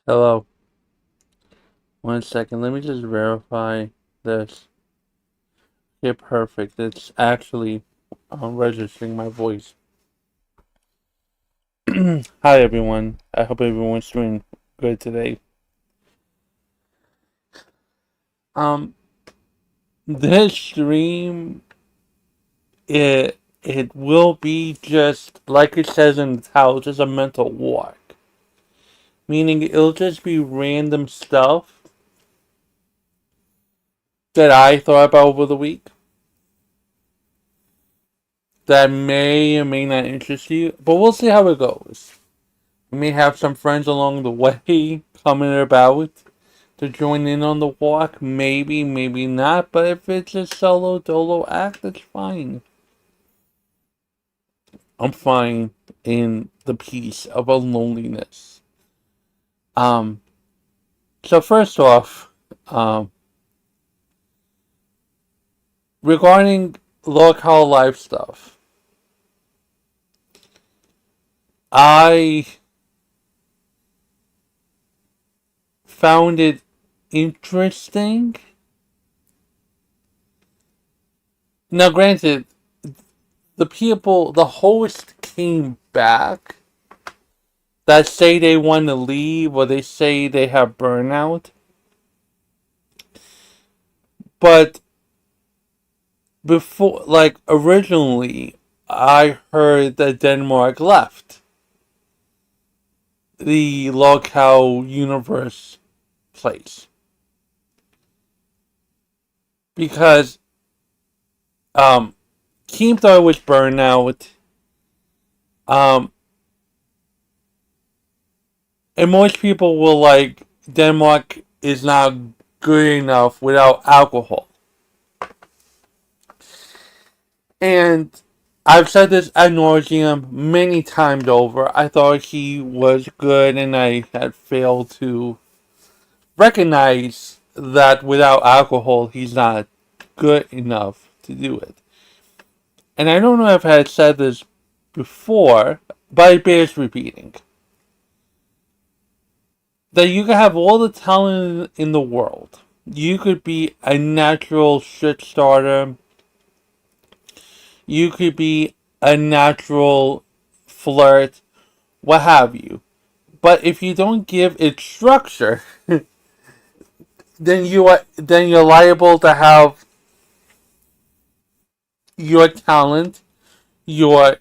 Hello. 1 second. Let me just verify this. Okay, perfect. It's actually registering my voice. Hi, everyone. I hope everyone's doing good today. Um, this stream, it will be just like it says in the title, just a mental walk. Meaning it'll just be random stuff that I thought about over the week that may or may not interest you, but we'll see how it goes. We may have some friends along the way coming about to join in on the walk. Maybe, maybe not. But if it's a solo dolo act, that's fine. I'm fine in the peace of a loneliness. Um. So first off, um, regarding local life stuff, I found it interesting. Now, granted, the host came back that say they want to leave or they say they have burnout. But before, like originally, I heard that Denmark left the locale universe place because Kim thought it was burnout. Um, and most people will like Denmark is not good enough without alcohol. And I've said this ad nauseum many times over. I thought he was good, and I had failed to recognize that without alcohol, he's not good enough to do it. And I don't know if I had said this before, but it bears repeating. That you can have all the talent in the world. You could be a natural shit starter. You could be a natural flirt, what have you. But if you don't give it structure, then you're liable to have your talent, your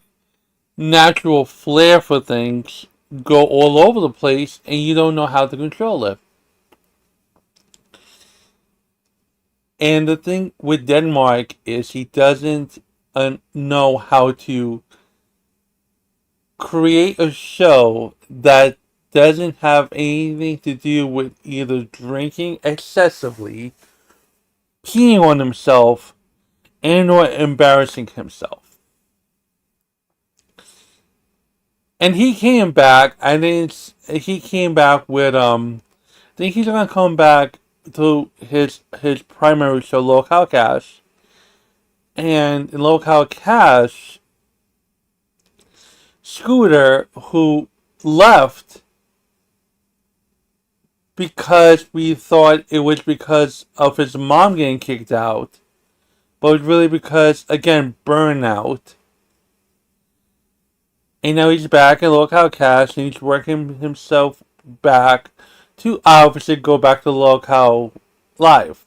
natural flair for things go all over the place, and you don't know how to control it. And the thing with Denmark is he doesn't know how to create a show that doesn't have anything to do with either drinking excessively, peeing on himself, and or embarrassing himself. And he came back. I think he came back with I think he's gonna come back to his primary show, Local Cash. And in Local Cash, Scooter, who left because we thought it was because of his mom getting kicked out, but it was really because, again, burnout. And now he's back in Local Cash and he's working himself back to obviously go back to Local Live.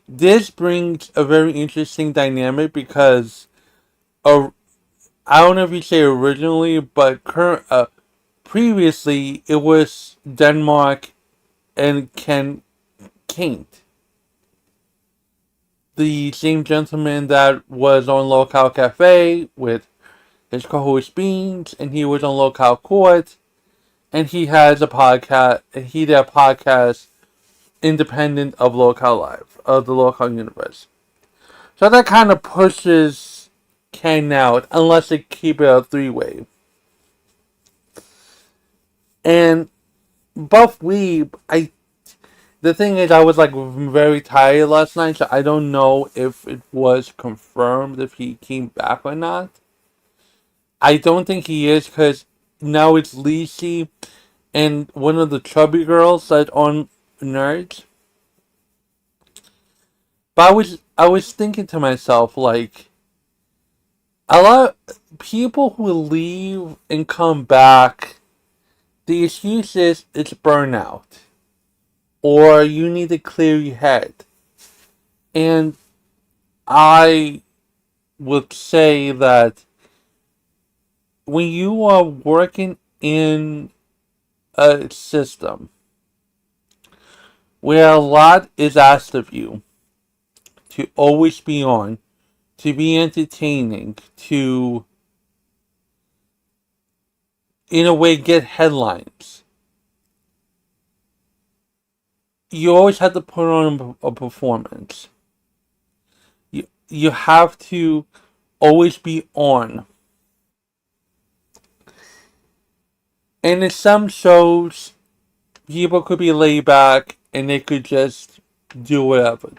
This brings a very interesting dynamic because I don't know if you say originally, but previously it was Denmark and Ken Kent, the same gentleman that was on Local Cafe with his co-host Beans, and he was on Local Court, and he has a podcast. He did a podcast independent of Local Live, of the Local Universe. So that kind of pushes Ken out, unless they keep it a three-way. And Buff Weeb, the thing is, I was like very tired last night, so I don't know if it was confirmed if he came back or not. I don't think he is because now it's Lisi and one of the chubby girls that on Nerds. But I was thinking to myself, like, a lot of people who leave and come back, the excuse is it's burnout or you need to clear your head. And I would say that when you are working in a system where a lot is asked of you, to always be on, to be entertaining, to, in a way, get headlines, you always have to put on a performance. You have to always be on. And in some shows, people could be laid back and they could just do whatever.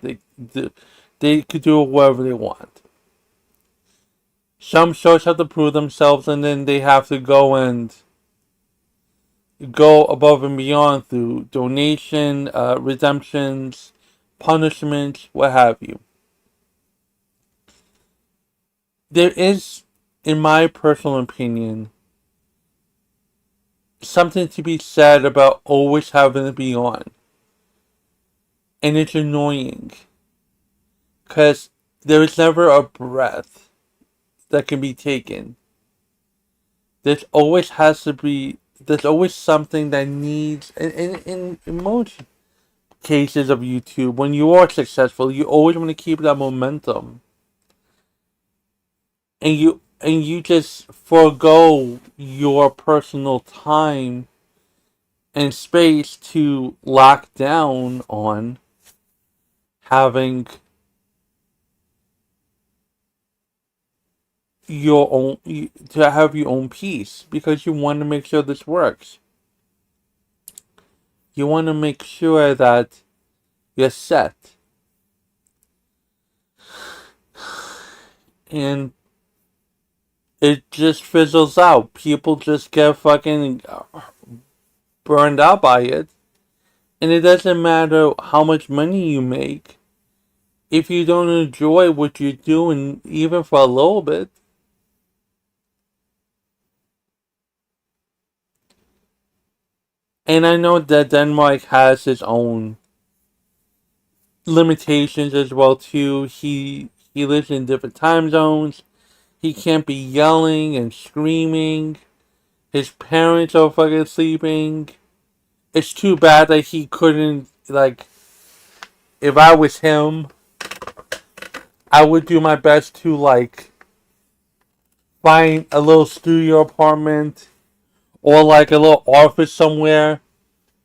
They could do whatever they want. Some shows have to prove themselves and then they have to go above and beyond through donation, redemptions, punishments, what have you. There is, in my personal opinion, something to be said about always having to be on. And it's annoying. Because there is never a breath that can be taken. There's always something that needs, in most cases of YouTube, when you are successful, you always want to keep that momentum. And you just forego your personal time and space to lock down on having your own to have your own peace because you want to make sure this works. You want to make sure that you're set. And it just fizzles out. People just get fucking burned out by it. And it doesn't matter how much money you make if you don't enjoy what you're doing, even for a little bit. And I know that Denmark has its own limitations as well too. He lives in different time zones. He can't be yelling and screaming. His parents are fucking sleeping. It's too bad that he couldn't, like, if I was him, I would do my best to, like, find a little studio apartment or, like, a little office somewhere.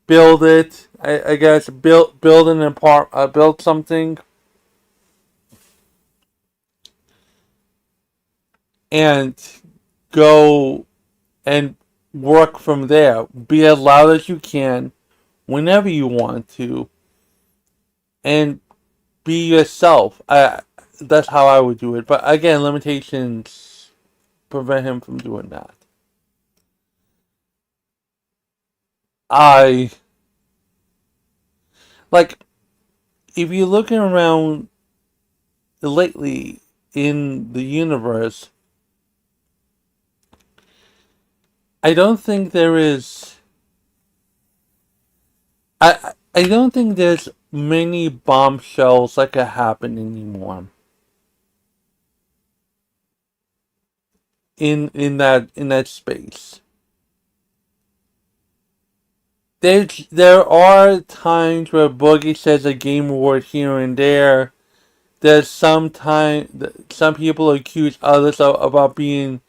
Build it. I guess build an build something and go and work from there. Be as loud as you can whenever you want to and be yourself. That's how I would do it. But again, limitations prevent him from doing that. I like if you're looking around lately in the universe, I don't think there is I don't think there's many bombshells that could happen anymore in that space. There are times where Boogie says a game award here and there. There's some people accuse others about being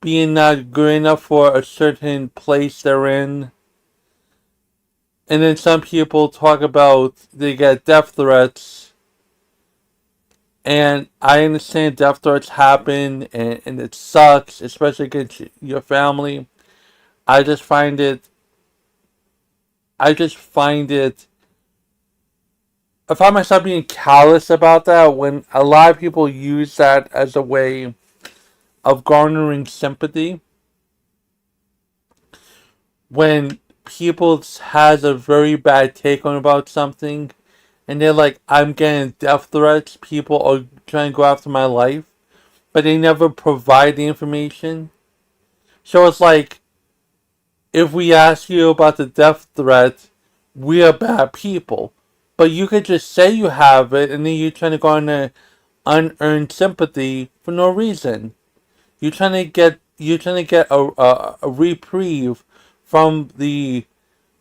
not good enough for a certain place they're in. And then some people talk about they get death threats. And I understand death threats happen and it sucks, especially against your family. I just find it I just find it I find myself being callous about that when a lot of people use that as a way of garnering sympathy when people has a very bad take on about something, and they're like, I'm getting death threats, people are trying to go after my life, but they never provide the information. So it's like, if we ask you about the death threat, we are bad people. But you could just say you have it, and then you're trying to go on an unearned sympathy for no reason. You're trying to get a reprieve from the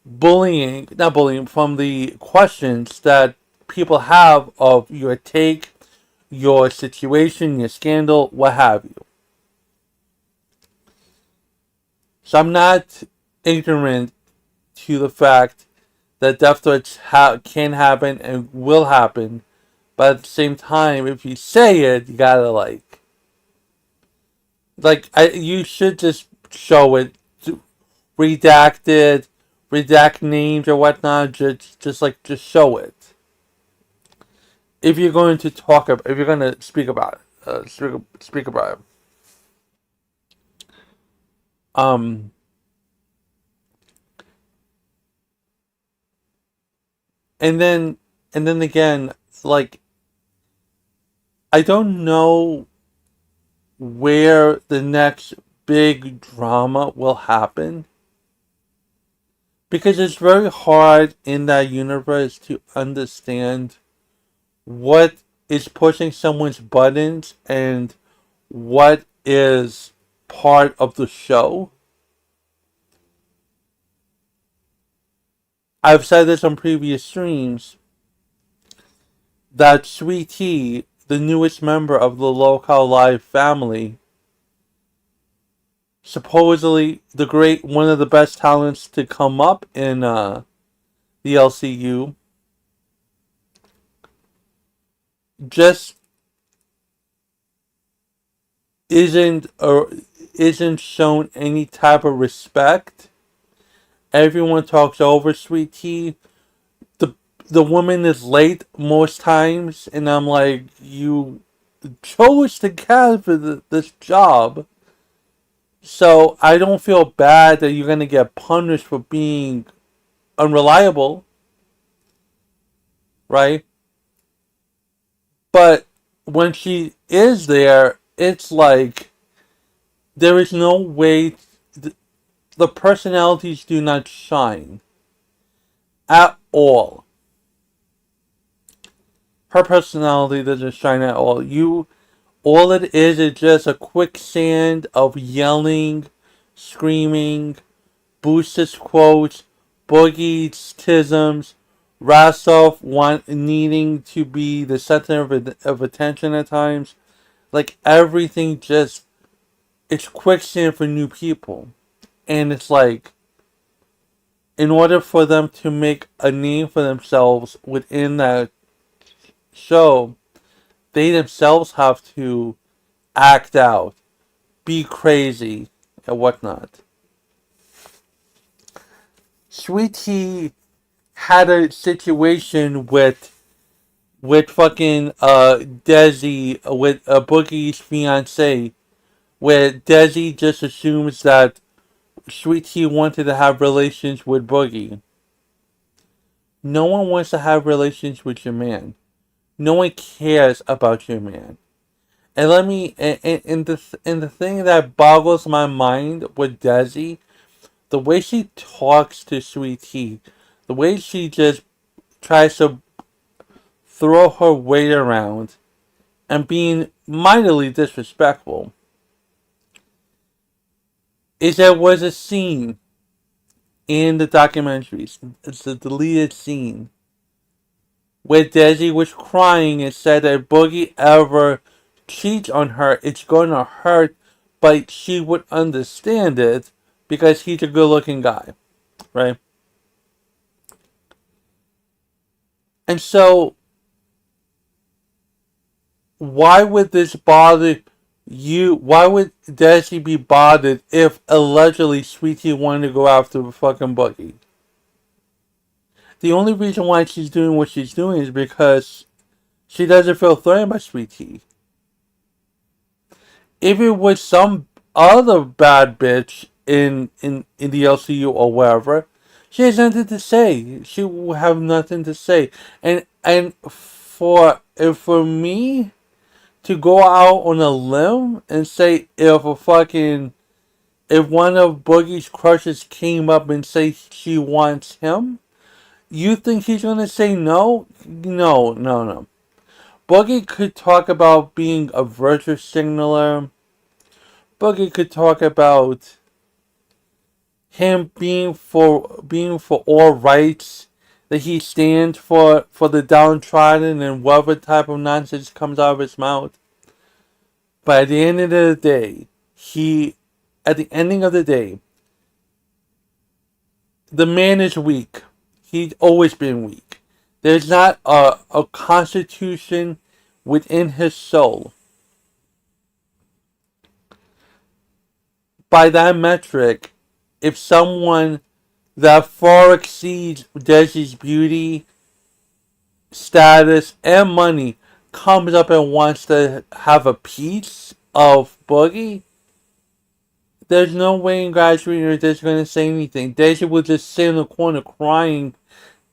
bullying, not bullying, from the questions that people have of your take, your situation, your scandal, what have you. So I'm not ignorant to the fact that death threats can happen and will happen, but at the same time, if you say it, you gotta you should just show it, redact it, redact names or whatnot. Just show it. If you're going to if you're going to speak about it, speak about it. Um, and then again, like, I don't know where the next big drama will happen, because it's very hard in that universe to understand what is pushing someone's buttons and what is part of the show. I've said this on previous streams that Sweet Tea, the newest member of the Local Live family, supposedly one of the best talents to come up in the LCU, just isn't or isn't shown any type of respect. Everyone talks over Sweet Tea. The woman is late most times, and I'm like, you chose to cast for this job, so I don't feel bad that you're gonna get punished for being unreliable, right? But when she is there, it's like there is no way. The personalities do not shine at all. Her personality doesn't shine at all. All it is just a quicksand of yelling, screaming, Boost's quotes, Boogie's tisms, Rasov needing to be the center of attention at times. Like, everything just, it's quicksand for new people. And it's like, in order for them to make a name for themselves within that show, they themselves have to act out, be crazy, and whatnot. Sweet Tea had a situation with fucking Desi, with Boogie's fiance, where Desi just assumes that Sweet Tea wanted to have relations with Boogie. No one wants to have relations with your man. No one cares about your man. And let me and the thing that boggles my mind with Desi, the way she talks to Sweet Tea, the way she just tries to throw her weight around and being mightily disrespectful, is there was a scene in the documentaries, it's a deleted scene, where Desi was crying and said that if Boogie ever cheats on her, it's going to hurt, but she would understand it because he's a good looking guy, right? And so, why would this bother you? Why would Desi be bothered if allegedly Sweetie wanted to go after fucking Boogie? The only reason why she's doing what she's doing is because she doesn't feel threatened by Sweetie. If it was some other bad bitch in the LCU or wherever, she has nothing to say. She will have nothing to say. And for me to go out on a limb and say if one of Boogie's crushes came up and say she wants him, you think he's gonna say no? No, no, no. Boogie could talk about being a virtue signaler. Boogie could talk about him being for all rights, that he stands for the downtrodden and whatever type of nonsense comes out of his mouth. But at the end of the day, at the ending of the day, the man is weak. He's always been weak. There's not a constitution within his soul. By that metric, if someone that far exceeds Desi's beauty, status, and money comes up and wants to have a piece of Boogie, there's no way in God's green earth that's going to say anything. Desi will just sit in the corner crying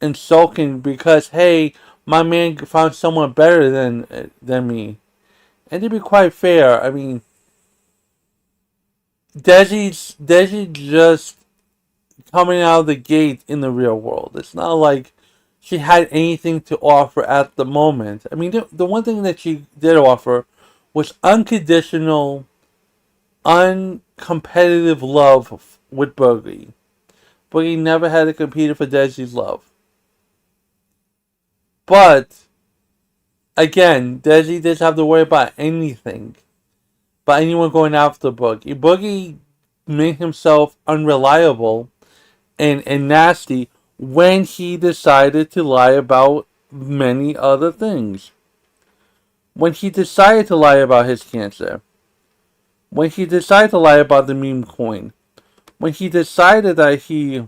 and sulking because, hey, my man found someone better than me. And to be quite fair, I mean, Desi just coming out of the gate in the real world. It's not like she had anything to offer at the moment. I mean, the one thing that she did offer was unconditional, uncompetitive love with Boogie. Boogie never had to compete for Desi's love. But, again, Desi doesn't have to worry about anything. About anyone going after Boogie. Boogie made himself unreliable and nasty when he decided to lie about many other things. When he decided to lie about his cancer. When he decided to lie about the meme coin. When he decided that he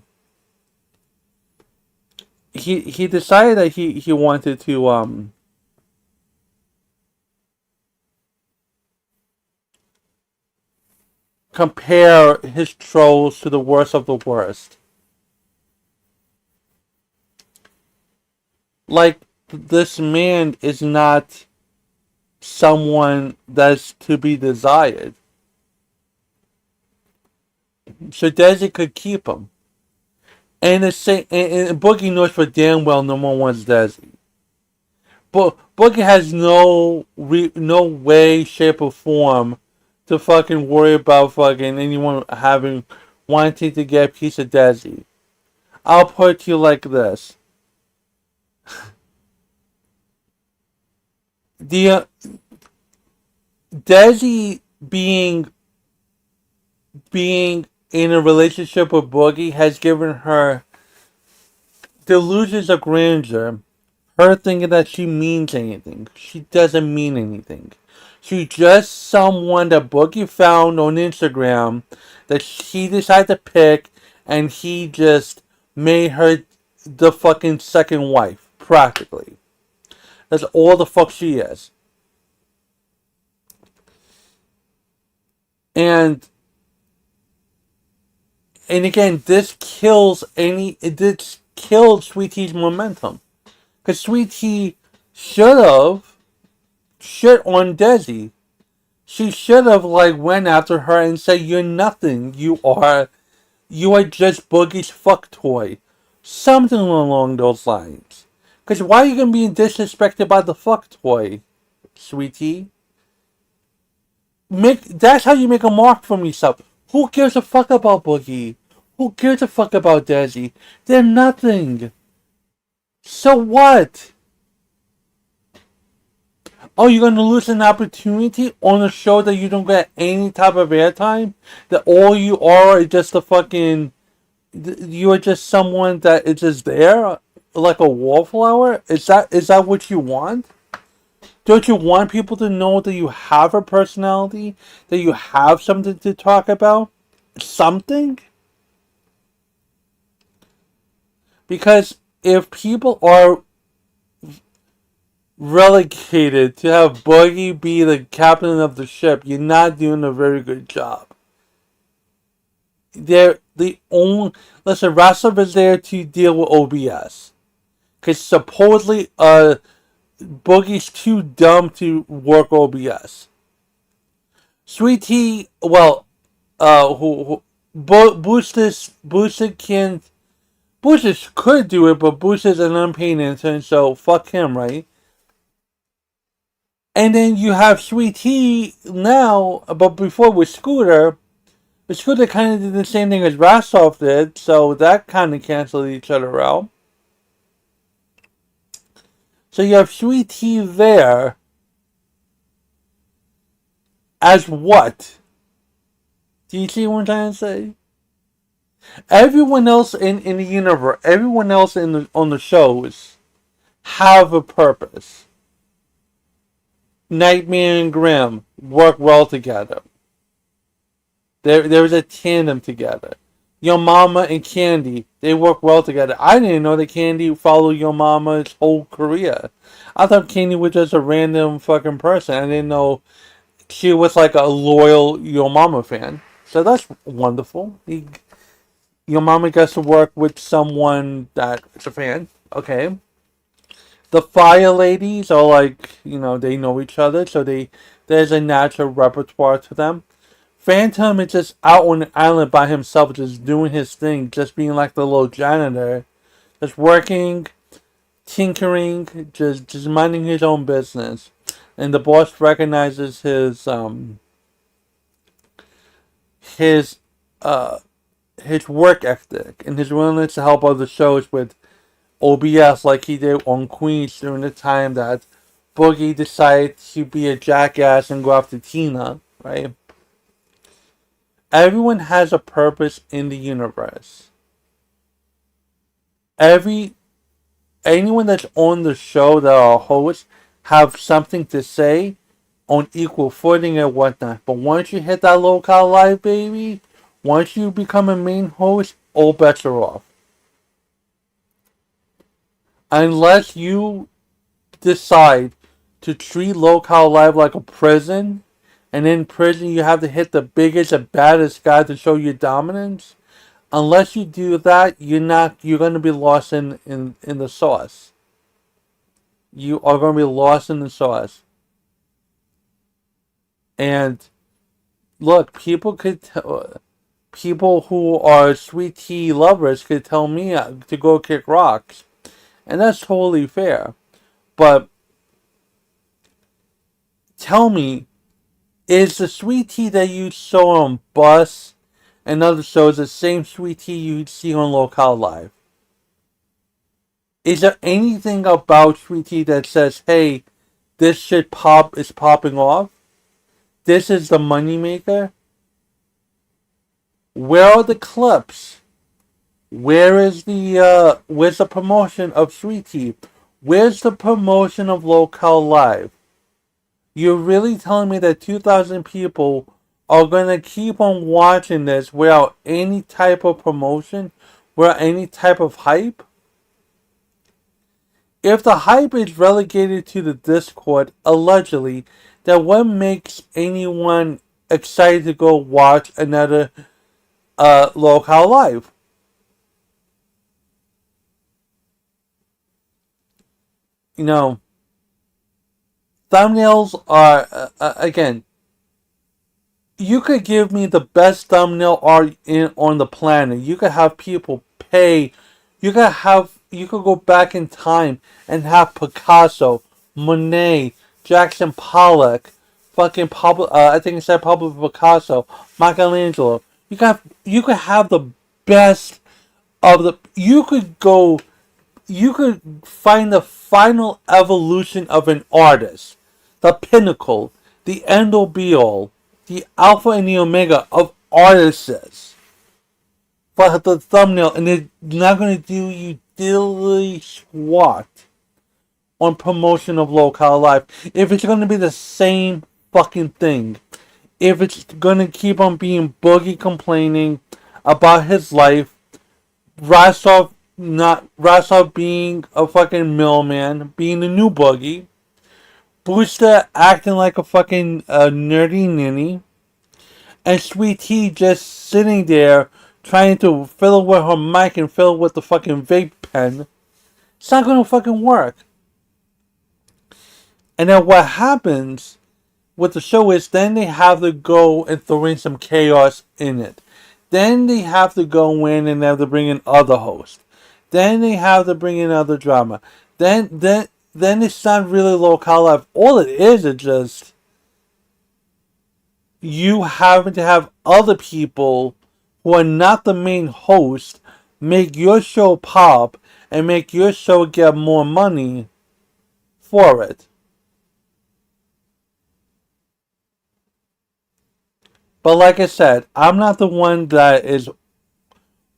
decided that he wanted to compare his trolls to the worst of the worst. Like, this man is not someone that's to be desired. So Desi could keep him. And Boogie knows for damn well no one wants Desi. But Boogie has no way, shape, or form to fucking worry about fucking anyone wanting to get a piece of Desi. I'll put it to you like this. The Desi being in a relationship with Boogie has given her delusions of grandeur. Her thinking that she means anything. She doesn't mean anything. She's just someone that Boogie found on Instagram that he decided to pick, and he just made her the fucking second wife, practically. That's all the fuck she is. And again, this kills Sweet Tea's momentum. Because Sweet Tea should have shit on Desi. She should have went after her and said, "You're nothing. You are just Boogie's fuck toy." Something along those lines. Because why are you gonna be disrespected by the fuck toy, Sweet Tea? That's how you make a mark for yourself. Who gives a fuck about Boogie? Who gives a fuck about Desi? They're nothing. So what? Oh, you're gonna lose an opportunity on a show that you don't get any type of airtime? That all you are is just a fucking... You are just someone that is just there? Like a wallflower? Is that what you want? Don't you want people to know that you have a personality? That you have something to talk about? Something? Because if people are relegated to have Boogie be the captain of the ship, you're not doing a very good job. they're the only. Listen, Rasov is there to deal with OBS. Because supposedly, Boogie's too dumb to work OBS. Sweet Tea, well, Boosted can't. Boosted could do it, but Boosted's an unpaid intern, so fuck him, right? And then you have Sweet Tea now, but before with Scooter, but Scooter kind of did the same thing as Rasov did, so that kind of canceled each other out. So you have Sweet Tea there as what? Do you see what I'm trying to say? Everyone else in the universe, everyone else on the shows have a purpose. Nightmare and Grimm work well together. There was a tandem together. Your Mama and Candy, they work well together. I didn't know that Candy followed Your Mama's whole career. I thought Candy was just a random fucking person. I didn't know she was like a loyal Your Mama fan. So that's wonderful. Your Mama gets to work with someone that is a fan. Okay. The Fire Ladies are like, they know each other, so there's a natural repertoire to them. Phantom is just out on the island by himself, just doing his thing, just being like the little janitor, just working, tinkering, just minding his own business. And the boss recognizes his work ethic and his willingness to help other shows with OBS, like he did on Queens during the time that Boogie decided to be a jackass and go after Tina, right? Everyone has a purpose in the universe. Anyone that's on the show that are hosts have something to say on equal footing and whatnot. But once you hit that local live, baby, once you become a main host, all bets are off. Unless you decide to treat Local Live like a prison, and in prison you have to hit the biggest and baddest guy to show your dominance. Unless you do that, you're gonna be lost in the sauce. You are gonna be lost in the sauce. And look, people who are Sweet Tea lovers could tell me to go kick rocks. And that's totally fair. But tell me, is the Sweet Tea that you saw on Bus and other shows the same Sweet Tea you'd see on Local Live? Is there anything about Sweet Tea that says, hey, this shit is popping off? This is the moneymaker? Where are the clips? Where's the promotion of Sweet Tea? Where's the promotion of Local Live? You're really telling me that 2,000 people are gonna keep on watching this without any type of promotion, without any type of hype? If the hype is relegated to the Discord, allegedly, then what makes anyone excited to go watch another Local Live? Thumbnails are, again, you could give me the best thumbnail art on the planet. You could have people pay. You could go back in time and have Picasso, Monet, Jackson Pollock, fucking Pablo. I think it said Pablo Picasso, Michelangelo. You could have the best of the. You could find the final evolution of an artist, the pinnacle, the end all be all, the alpha and the omega of artists for the thumbnail, and they're not going to do you dilly swat on promotion of Local Live. If it's going to be the same fucking thing, if it's going to keep on being Boogie complaining about his life, Rasov being a fucking millman, being the new Boogie, Booster acting like a fucking nerdy ninny, and Sweet Tea just sitting there trying to fiddle with her mic and fiddle with the fucking vape pen. It's not gonna fucking work. And then what happens with the show is then they have to go and throw in some chaos in it. Then they have to go in and have to bring in other hosts. Then they have to bring in other drama. Then it's not really local life. All it is just you having to have other people who are not the main host make your show pop and make your show get more money for it. But like I said, I'm not the one that is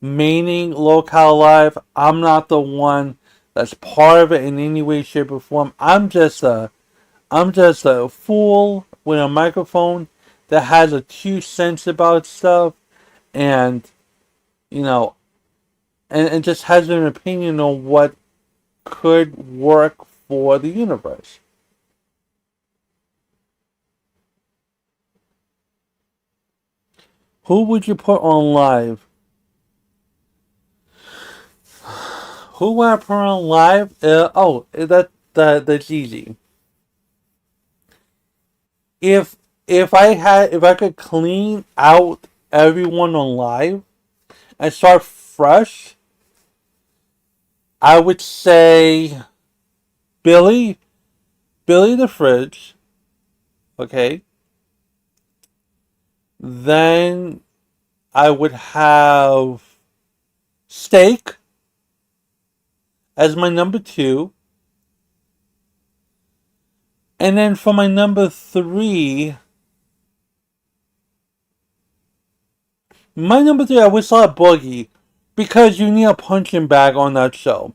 maining Local Live. I'm not the one that's part of it in any way, shape, or form. I'm just a fool with a microphone that has a 2 cents about stuff, and you know, and just has an opinion on what could work for the universe. Who would you put on live? Who would I put on live? That's easy. If if I could clean out everyone on live and start fresh, I would say Billy, Billy the Fridge. Okay. Then I would have Steak as my number two. And then for my number three, I would slot Boogie because you need a punching bag on that show.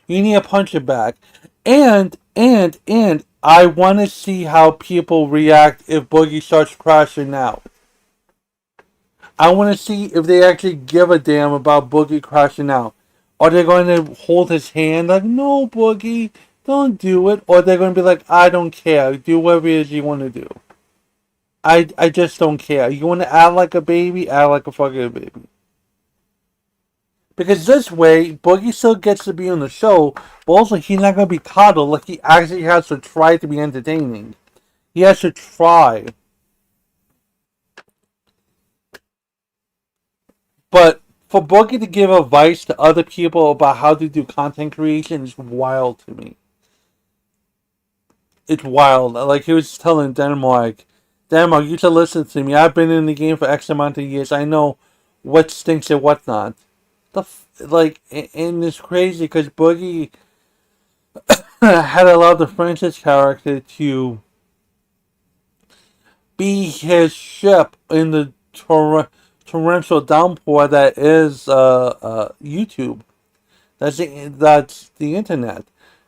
You need a punching bag. And I want to see how people react if Boogie starts crashing out. I want to see if they actually give a damn about Boogie crashing out. Are they going to hold his hand like, no, Boogie, don't do it? Or they're going to be like, I don't care. Do whatever it is you want to do. I just don't care. You want to act like a baby? Act like a fucking baby. Because this way, Boogie still gets to be on the show, but also he's not going to be coddled like he actually has to try to be entertaining. He has to try. But for Boogie to give advice to other people about how to do content creation is wild to me. It's wild. Like he was telling Denmark, you should listen to me. I've been in the game for X amount of years. I know what stinks and what not. And it's crazy because Boogie had allowed the Francis character to be his ship in the torrential downpour that is YouTube. That's the internet.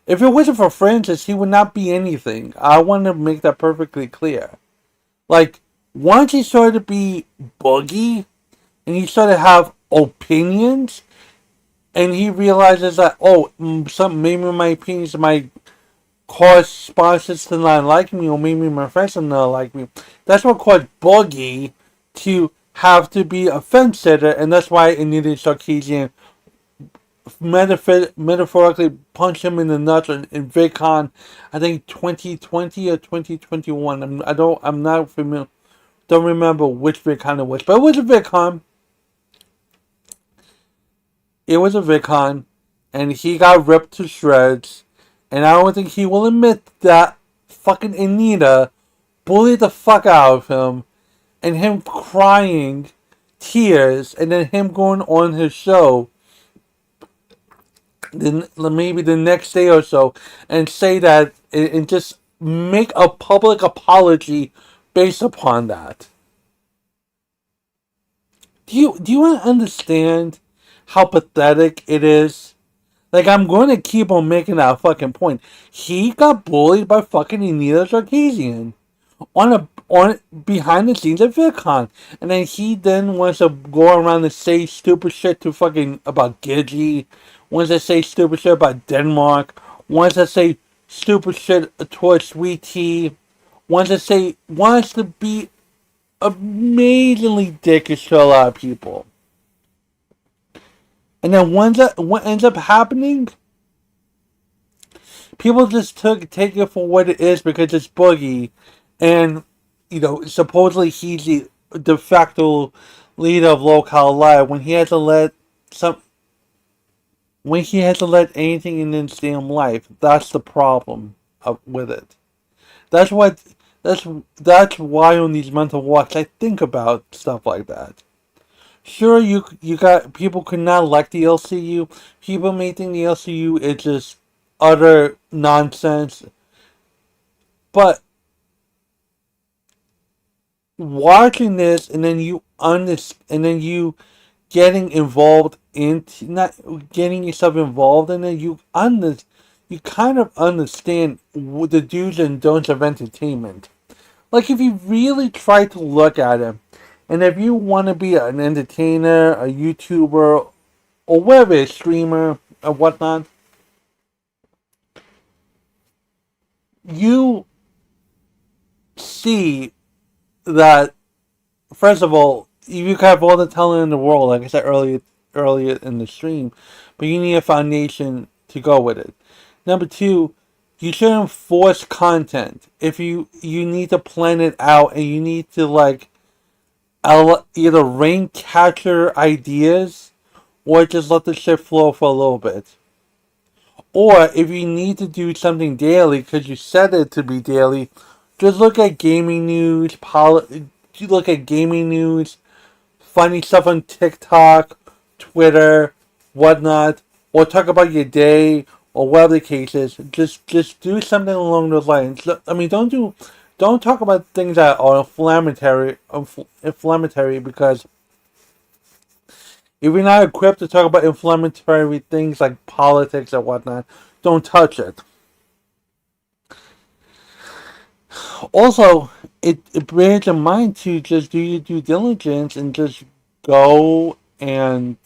If it wasn't for Francis, he would not be anything. I want to make that perfectly clear. Like, once he started to be Boogie, and he started to have opinions, and he realizes that, maybe my opinions might cause sponsors to not like me, or maybe my friends to not like me. That's what caused Boogie to have to be a fence sitter, and that's why it needed Sarkeesian metaphorically punch him in the nuts in VidCon, I think 2020 or 2021. I'm not familiar. Don't remember which VidCon it was, but it was a VidCon. It was a VidCon, and he got ripped to shreds. And I don't think he will admit that fucking Anita bullied the fuck out of him, and him crying tears, and then him going on his show then maybe the next day or so and say that and just make a public apology based upon that. Do you understand how pathetic it is? Like, I'm going to keep on making that fucking point. He got bullied by fucking Anita Sarkeesian on behind the scenes at VidCon, and then he wants to go around and say stupid shit to fucking about Gigi, wants to say stupid shit about Denmark, wants to say stupid shit towards Sweet Tea, wants to be amazingly dickish to a lot of people. And then what ends up happening, people just take it for what it is because it's Boogie, and supposedly he's the de facto leader of Local Live some when he has to let anything in his damn life. That's the problem with it. That's what that's that's why on these mental walks I think about stuff like that. Sure, you got people could not like the LCU. People may think the LCU is just utter nonsense, but watching this and then you getting involved into not getting yourself involved in it, you kind of understand the do's and don'ts of entertainment. Like if you really try to look at it, and if you want to be an entertainer, a YouTuber, or whatever, a streamer or whatnot, you see that first of all, you can have all the talent in the world, like I said earlier in the stream, but you need a foundation to go with it. Number two, you shouldn't force content. If you need to plan it out and you need to either rain catcher ideas or just let the shit flow for a little bit. Or if you need to do something daily because you set it to be daily, just look at gaming news, funny stuff on TikTok, Twitter, whatnot, or talk about your day or whatever the case is. Just do something along those lines. I mean, don't talk about things that are inflammatory because if you're not equipped to talk about inflammatory things like politics or whatnot, don't touch it. Also, it brings in mind to just do your due diligence and just go and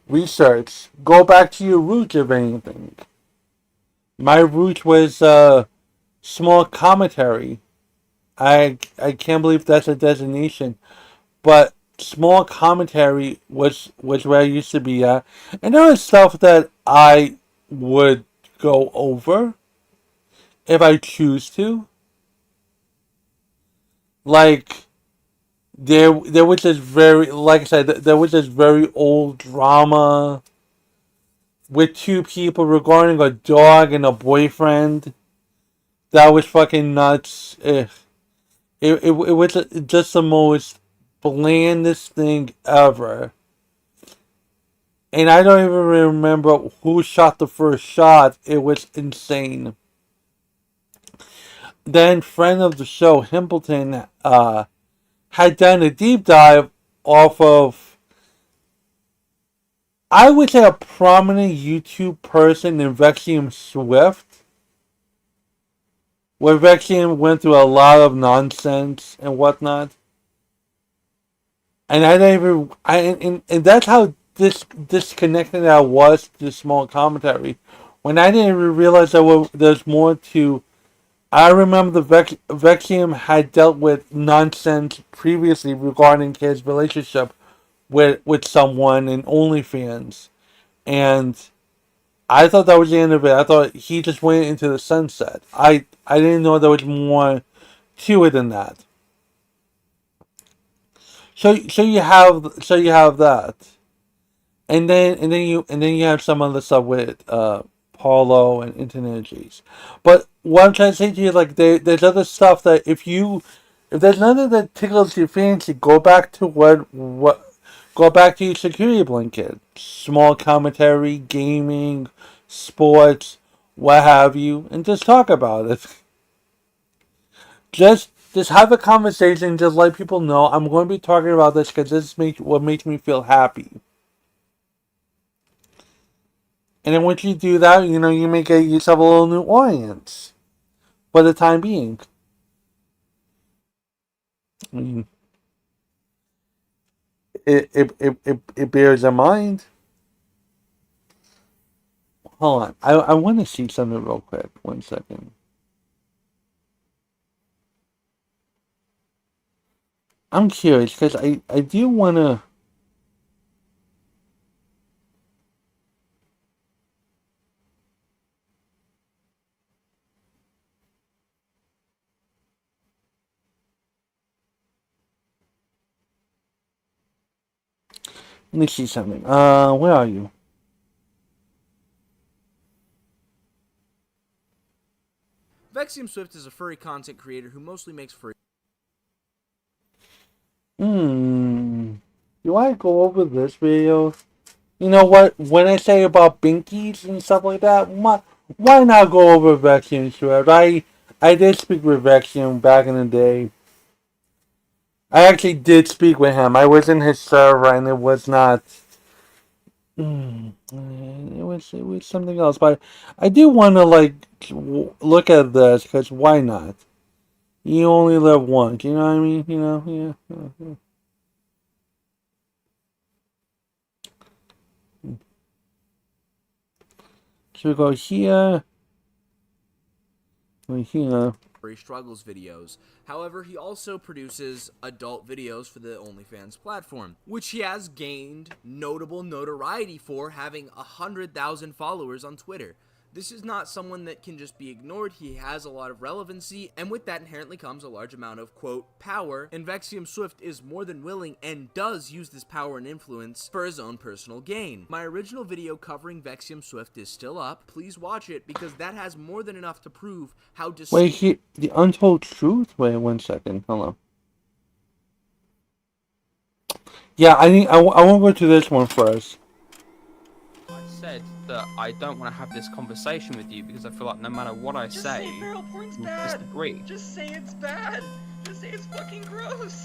research. Go back to your roots, if anything. My roots was small commentary. I can't believe that's a designation, but small commentary was where I used to be at, and there was stuff that I would go over if I choose to. Like there was this very like I said there was this very old drama with two people regarding a dog and a boyfriend that was fucking nuts. It was just the most blandest thing ever. And I don't even remember who shot the first shot. It was insane. Then friend of the show, Himpleton, had done a deep dive off of, I would say, a prominent YouTube person in Vexium Swift, where Vexium went through a lot of nonsense and whatnot. And I didn't even, and that's how disconnected I was to small commentary. When I didn't even realize there's more to. I remember Vexium had dealt with nonsense previously regarding his relationship with someone in OnlyFans, and I thought that was the end of it. I thought he just went into the sunset. I didn't know there was more to it than that. So you have that, and then you have some other stuff with Paulo and Internet G's. But what I'm trying to say to you, like there's other stuff that if there's nothing that tickles your fancy, go back to your security blanket. Small commentary, gaming, sports, what have you, and just talk about it. Just have a conversation. Just let people know I'm going to be talking about this because what makes me feel happy. And then once you do that, you may get yourself a little new audience for the time being. I mean, it bears in mind. Hold on. I want to see something real quick. 1 second. I'm curious because I do want to. Let me see something. Where are you? Vexium Swift is a furry content creator who mostly makes furry. Do I go over this video? You know what? When I say about binkies and stuff like that, why not go over Vexium Swift? I did speak with Vexium back in the day. I actually did speak with him. I was in his server, and it was not. It was something else, but I do want to like look at this because why not? You only live once, you know what I mean? Yeah. So we go here, here. Furry struggles videos. However, he also produces adult videos for the OnlyFans platform, which he has gained notable notoriety for, having 100,000 followers on Twitter. This is not someone that can just be ignored. He has a lot of relevancy, and with that inherently comes a large amount of, quote, power, and Vexium Swift is more than willing and does use this power and influence for his own personal gain. My original video covering Vexium Swift is still up. Please watch it, because that has more than enough to prove how Wait, the untold truth? Wait 1 second, hold on. Yeah, I won't go to this one first. I said that I don't want to have this conversation with you because I feel like no matter what I say, feral porn's you'll bad. disagree. Just say it's bad. Just say it's fucking gross.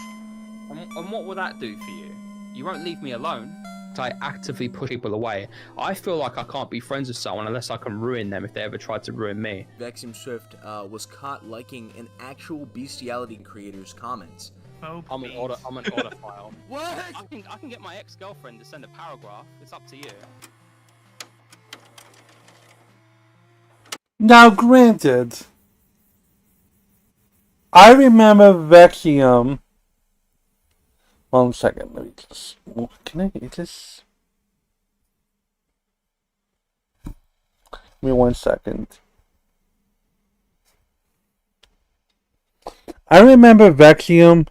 And what will that do for you? You won't leave me alone. I actively push people away. I feel like I can't be friends with someone unless I can ruin them if they ever tried to ruin me. Vexium Swift was caught liking an actual bestiality creator's comments. I'm an autofile. What? I can get my ex-girlfriend to send a paragraph. It's up to you. Now, granted, I remember Vexium. 1 second, let me just. Can I get this? Give me 1 second. I remember Vexium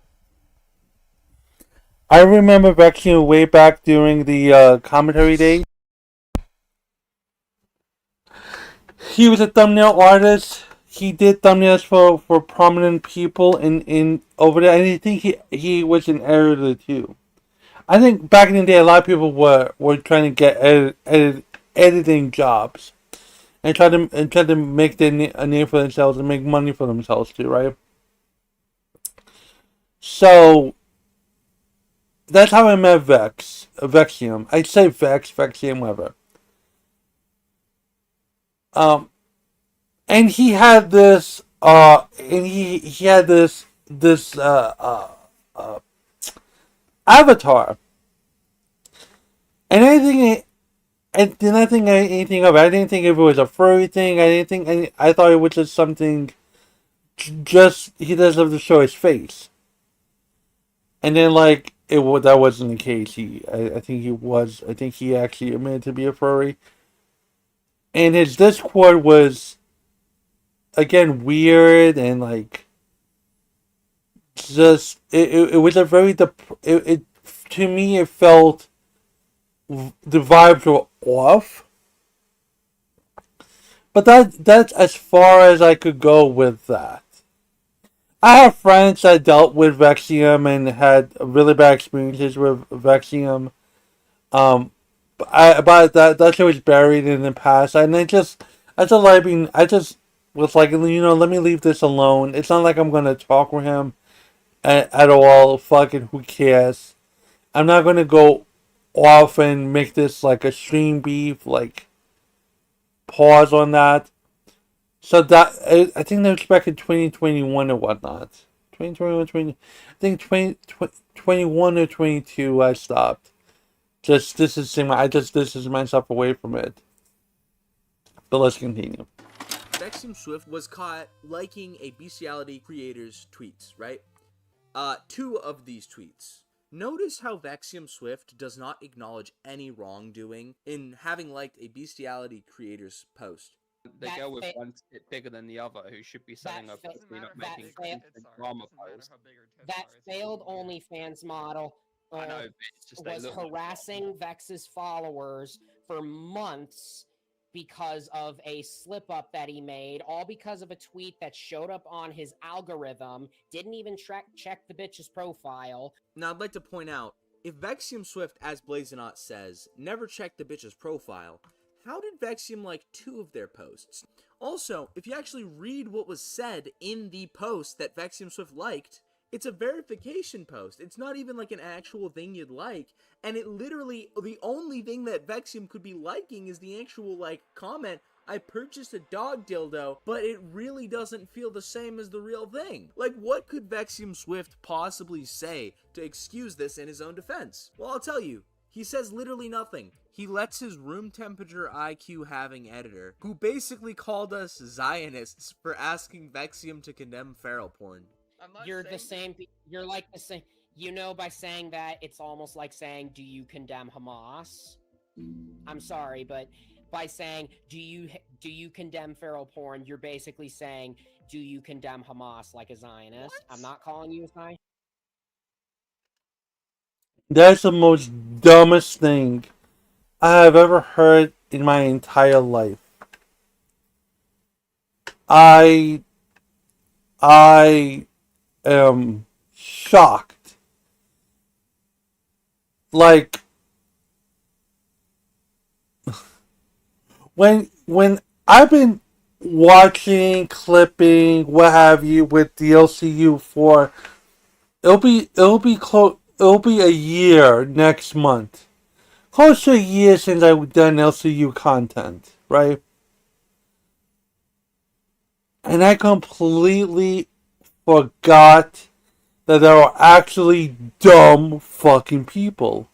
way back during the commentary days. He was a thumbnail artist. He did thumbnails for prominent people in over there, and I think he was an editor too. I think back in the day, a lot of people were trying to get editing jobs and try to make a name for themselves and make money for themselves too, right? So that's how I met Vexium. I say Vexium, whatever. And he had this avatar, and I did not think anything of it. I didn't think if it was a furry thing. I thought it was just something. Just he doesn't have to show his face, and then like that wasn't the case. I think he was. I think he actually admitted to be a furry, and his Discord was again weird and like just it was a very it to me it felt the vibes were off, but that's as far as I could go with that. I have friends that dealt with Vexium and had really bad experiences with Vexium. But that show was buried in the past, and I just I just was like, let me leave this alone. It's not like I'm gonna talk with him at all. Fucking who cares? I'm not gonna go off and make this like a stream beef. Like pause on that. So that I think that was back in 2021 or whatnot. 2021, 20. I think 2021 or 22. I stopped. Just distancing myself away from it. But let's continue. Vexium Swift was caught liking a bestiality creator's tweets, right? Two of these tweets. Notice how Vexium Swift does not acknowledge any wrongdoing in having liked a Bestiality creator's post. The girl with one tit bigger than the other who should be selling her fa- pussy, not that making failed- constant drama posts. That failed OnlyFans model I know, but it's just they was look like harassing Vex's followers for months because of a slip up that he made, all because of a tweet that showed up on his algorithm, didn't even check the bitch's profile. Now, I'd like to point out, if Vexium Swift, as Blazinaut says, never checked the bitch's profile, how did Vexium like 2 of their posts? Also, if you actually read what was said in the post that Vexium Swift liked, it's a verification post. It's not even like an actual thing you'd like. And it literally, the only thing that Vexium could be liking is the actual, like, comment, I purchased a dog dildo, but it really doesn't feel the same as the real thing. Like, what could Vexium Swift possibly say to excuse this in his own defense? Well, I'll tell you. He says literally nothing. He lets his room temperature IQ having editor, who basically called us Zionists for asking Vexium to condemn feral porn. You're the same. You're like the same. You know, by saying that, it's almost like saying, "Do you condemn Hamas?" I'm sorry, but by saying, "Do you condemn feral porn?" You're basically saying, "Do you condemn Hamas?" Like a Zionist. What? I'm not calling you a Zionist. That's the most dumbest thing I have ever heard in my entire life. I am shocked. Like when I've been watching, clipping, what have you with the LCU for it'll be a year next month. Close to a year since I've done LCU content, right? And I completely forgot that there are actually dumb fucking people.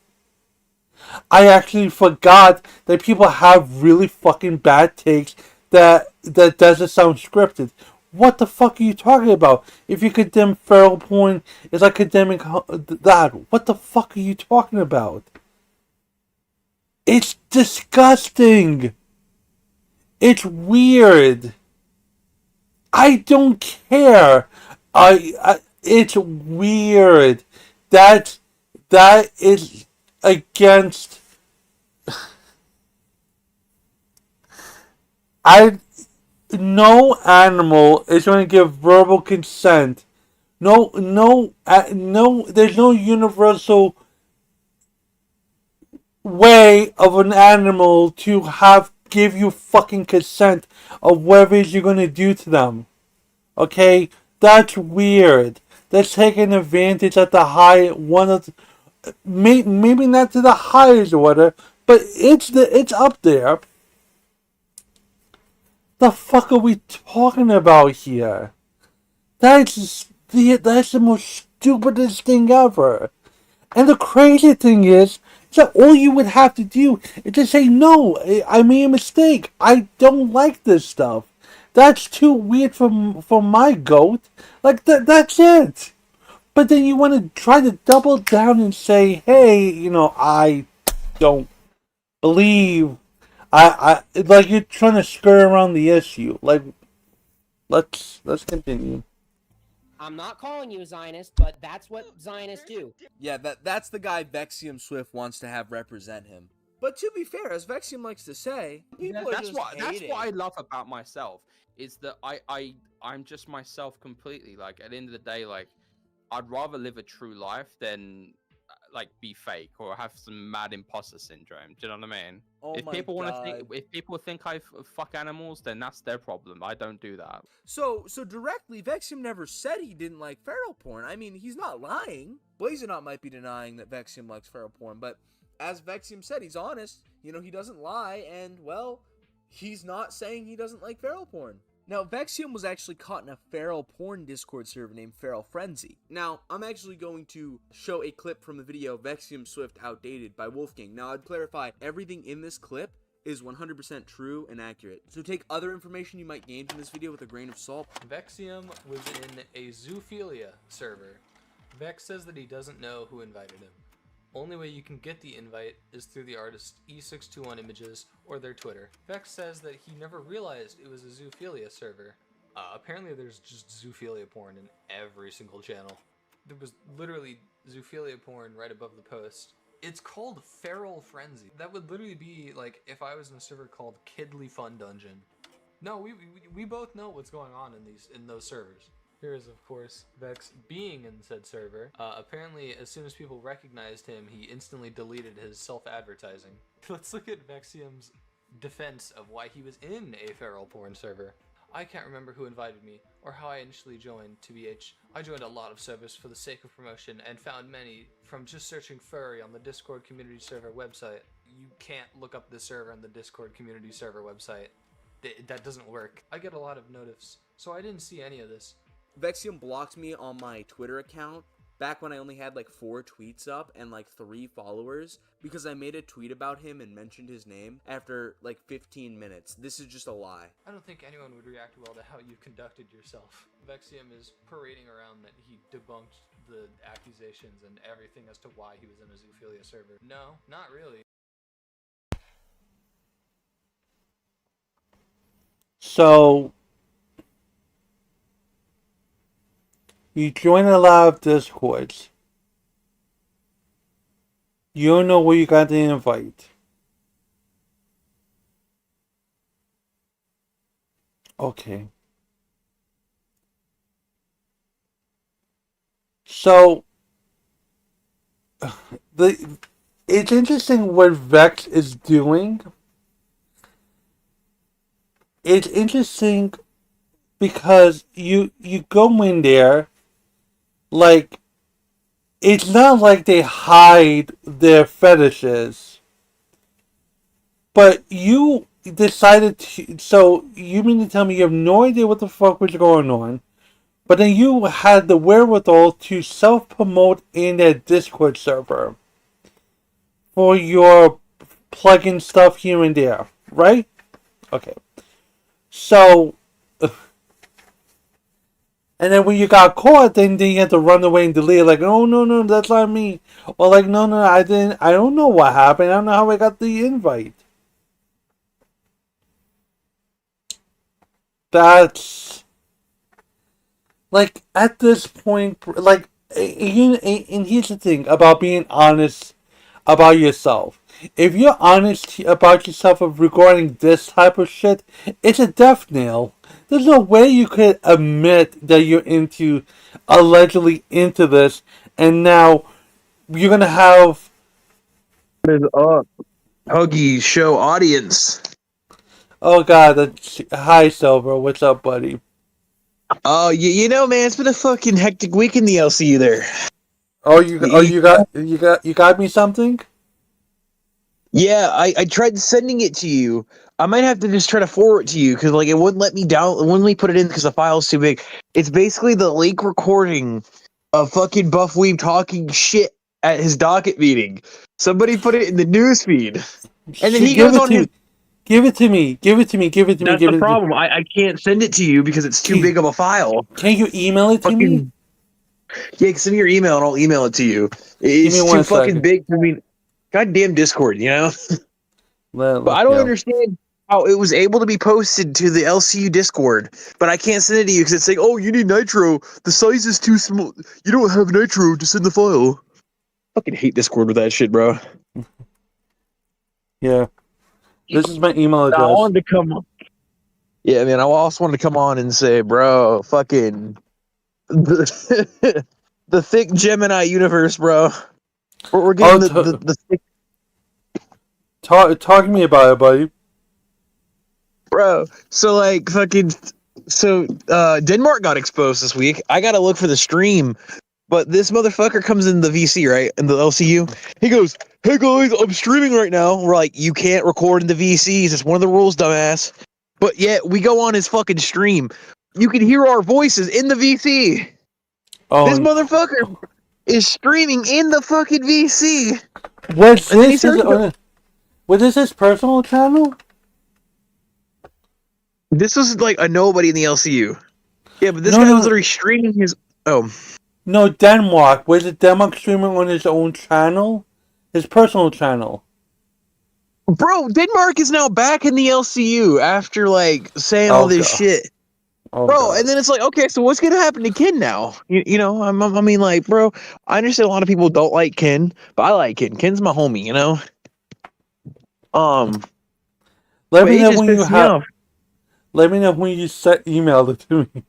I actually forgot that people have really fucking bad takes that doesn't sound scripted. What the fuck are you talking about? If you condemn feral porn, it's like condemning that. What the fuck are you talking about? It's disgusting. It's weird. I don't care. It's weird. That is against. No animal is going to give verbal consent. No. There's no universal way of an animal to give you fucking consent of whatever it is you're going to do to them. Okay, that's weird. That's taking advantage at the high one of. Maybe not to the highest order, but it's up there. The fuck are we talking about here? That's the most stupidest thing ever. And the crazy thing is that all you would have to do is just say, no, I made a mistake. I don't like this stuff. That's too weird for my goat. Like, that's it. But then you want to try to double down and say, hey, I don't believe. Like you're trying to skirt around the issue. Like, let's continue. I'm not calling you a Zionist, but that's what Zionists do. Yeah, that's the guy Vexium Swift wants to have represent him. But to be fair, as Vexium likes to say, people are that's just what hating. I love about myself is that I'm just myself completely. Like at the end of the day, like I'd rather live a true life than like be fake or have some mad imposter syndrome. Do you know what I mean? Oh If my people want to God. think, if people think I fuck animals, then that's their problem. I don't do that. So directly, Vexium never said he didn't like feral porn. I mean, he's not lying. Blazinaut might be denying that Vexium likes feral porn, but as Vexium said, he's honest. He doesn't lie, and, well, he's not saying he doesn't like feral porn. Now, Vexium was actually caught in a feral porn Discord server named Feral Frenzy. Now, I'm actually going to show a clip from the video Vexium Swift Outdated by Wolfgang. Now, I'd clarify, everything in this clip is 100% true and accurate. So take other information you might gain from this video with a grain of salt. Vexium was in a zoophilia server Vex says that he doesn't know who invited him. Only way you can get the invite is through the artist E621 Images or their Twitter. Vex says that he never realized it was a zoophilia server. Apparently there's just zoophilia porn in every single channel. There was literally zoophilia porn right above the post. It's called Feral Frenzy. That would literally be like if I was in a server called Kidly Fun Dungeon. No, we both know what's going on in those servers. Here is, of course, Vex being in said server. Apparently, as soon as people recognized him, he instantly deleted his self-advertising. Let's look at Vexium's defense of why he was in a feral porn server. I can't remember who invited me, or how I initially joined, TBH. I joined a lot of servers for the sake of promotion, and found many from just searching furry on the Discord community server website. You can't look up this server on the Discord community server website. That doesn't work. I get a lot of notifs, so I didn't see any of this. Vexium blocked me on my Twitter account back when I only had like 4 tweets up and like 3 followers because I made a tweet about him and mentioned his name after like 15 minutes. This is just a lie. I don't think anyone would react well to how you've conducted yourself. Vexium is parading around that he debunked the accusations and everything as to why he was in a zoophilia server. No, not really. So, you join a lot of Discords. You don't know where you got the invite. Okay. So, it's interesting what Vex is doing. It's interesting because you go in there, like, it's not like they hide their fetishes, but you decided to, so you mean to tell me you have no idea what the fuck was going on, but then you had the wherewithal to self-promote in their Discord server for your plugin stuff here and there, right? Okay. So, and then when you got caught, then you had to run away and delete it, like, oh, no, that's not me. Or like, no, I don't know what happened. I don't know how I got the invite. That's, like, at this point, like, and here's the thing about being honest about yourself. If you're honest about yourself regarding this type of shit, it's a death knell. There's no way you could admit that you're allegedly into this, and now you're gonna have. What is up, Huggy Show audience? Oh God! Hi, Silver. What's up, buddy? Oh, you know, man, it's been a fucking hectic week in the LCU there. You got me something? Yeah, I tried sending it to you. I might have to just try to forward it to you because like it wouldn't let me it wouldn't let me put it in because the file's too big. It's basically the link recording of fucking Buff Weeb talking shit at his docket meeting. Somebody put it in the news feed, and then he goes on his. Give it to me. That's the problem. I can't send it to you because it's too big of a file. Can you email it to me? Yeah, send me your email and I'll email it to you. It's too fucking big for me. Goddamn Discord, you know? But I don't understand how it was able to be posted to the LCU Discord, but I can't send it to you because it's like, oh, you need Nitro. The size is too small. You don't have Nitro. Just send the file. Fucking hate Discord with that shit, bro. Yeah. This is my email address. I wanted to come on. Yeah, man, I also wanted to come on and say, bro, fucking the thick Gemini universe, bro. We're getting the thick. Talk to me about it, buddy. Bro, so like fucking Denmark got exposed this week. I gotta look for the stream, but this motherfucker comes in the VC, right? In the LCU. He goes, hey guys, I'm streaming right now. We're like, you can't record in the VCs. It's one of the rules, dumbass. But yet we go on his fucking stream. You can hear our voices in the VC. Oh, this motherfucker is streaming in the fucking VC. Was this his personal channel? This was like a nobody in the LCU. Yeah, but this guy was literally streaming his. Oh. No, Denmark. Was it Denmark streaming on his own channel? His personal channel. Bro, Denmark is now back in the LCU after like saying all Oh this god. shit. Oh Bro, god. and then it's like, okay, so what's gonna happen to Ken now? You know, I mean, like, bro, I understand a lot of people don't like Ken, but I like Ken. Ken's my homie, you know. Let But me it know just when you pissed me have. off. Let me know when you emailed it to me.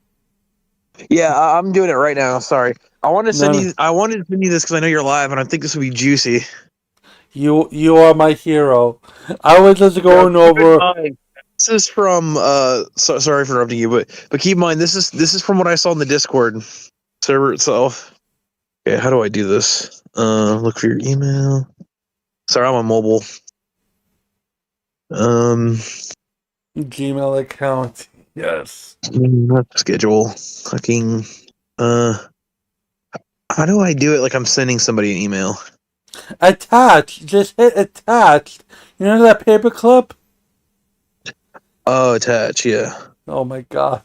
Yeah, I'm doing it right now. Sorry, I wanted to No, send no. you. I wanted to send you this because I know you're live, and I think this would be juicy. You are my hero. I was just Bro, going keep in over. mind, this is from. Sorry for interrupting you, but keep in mind this is from what I saw in the Discord server itself. Okay, how do I do this? Look for your email. Sorry, I'm on mobile. Gmail account. Yes. Not schedule. Fucking. How do I do it? Like I'm sending somebody an email. Attach. Just hit attached. You know that paperclip? Oh, attach. Yeah. Oh my god.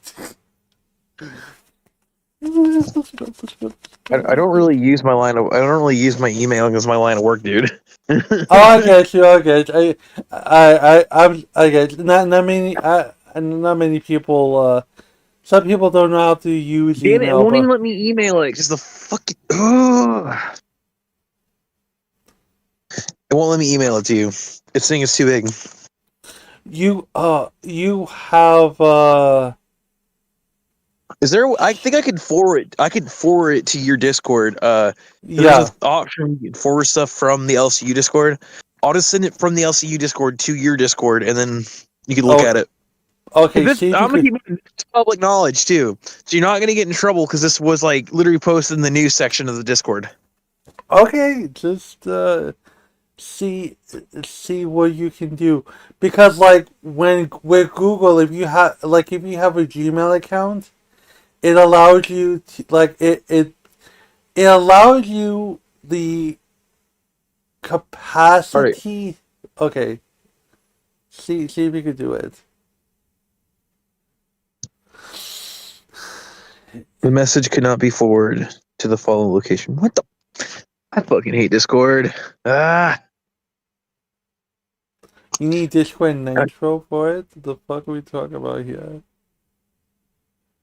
I don't really use my line of. I don't really use my email as my line of work, dude. Oh, I get you. I get you. I get you. Not many people. Some people don't know how to use Damn it! It email, won't even but let me email it because the fucking. Ugh. It won't let me email it to you. It's saying it's too big. you have Is there? I think I could forward. I could forward it to your Discord. There's yeah. an option you can forward stuff from the LCU Discord. I'll just send it from the LCU Discord to your Discord, and then you can look Oh, at it. okay. This, See if you I'm gonna could. keep it's public knowledge too, so you're not gonna get in trouble because this was like literally posted in the news section of the Discord. Okay, just see what you can do because like when with Google, if you have a Gmail account, it allows you to it allows you the All right, capacity. Okay, see if you could do it. the message could not be forwarded to the following location. What the? I fucking hate Discord. Ah, You need Discord I, Nitro for it. The fuck are we talking about here?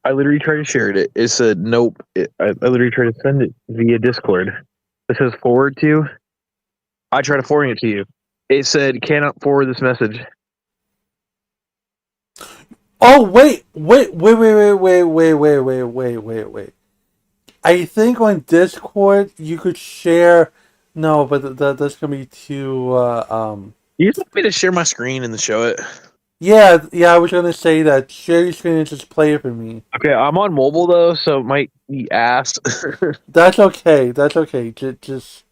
I literally tried to share it. It said nope. I literally tried to send it via Discord. It says forward to. I tried to forward it to you. It said cannot forward this message. Oh wait. I think on Discord you could share. No, but that's gonna be too. You just want me to share my screen and then show it. Yeah. I was gonna say that share your screen and just play it for me. Okay, I'm on mobile though, so it might be asked. That's okay. That's okay. Just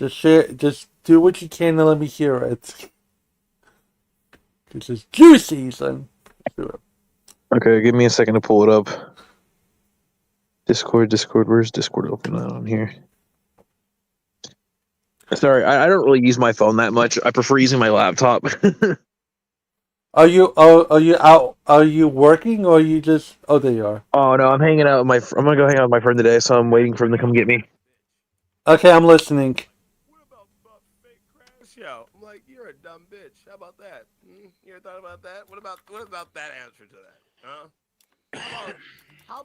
share. Just do what you can to let me hear it. This is juicy, son. Sure. Okay, give me a second to pull it up. Discord. Where's Discord open on here? Sorry, I don't really use my phone that much. I prefer using my laptop. Are you out? Are you working or are you just? Oh, there you are. Oh no, I'm hanging out with my. I'm gonna go hang out with my friend today, so I'm waiting for him to come get me. Okay, I'm listening. What about buff fake crash out? I'm like, you're a dumb bitch. How about that? You ever thought about that? What about that answer to that? Huh? How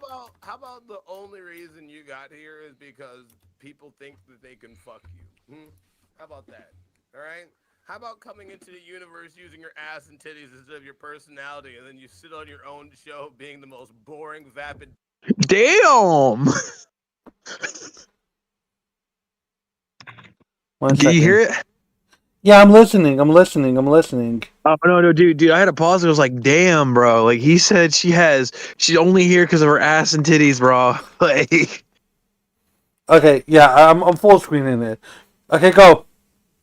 about the only reason you got here is because people think that they can fuck you? How about that? All right. How about coming into the universe using your ass and titties instead of your personality, and then you sit on your own show being the most boring, vapid. Damn! One Do you second. hear it? Yeah, I'm listening. I'm listening. Oh no, dude! I had a pause. It was like, damn, bro. Like he said, she's only here because of her ass and titties, bro. Like, Okay, yeah, I'm full screening it. Okay, go.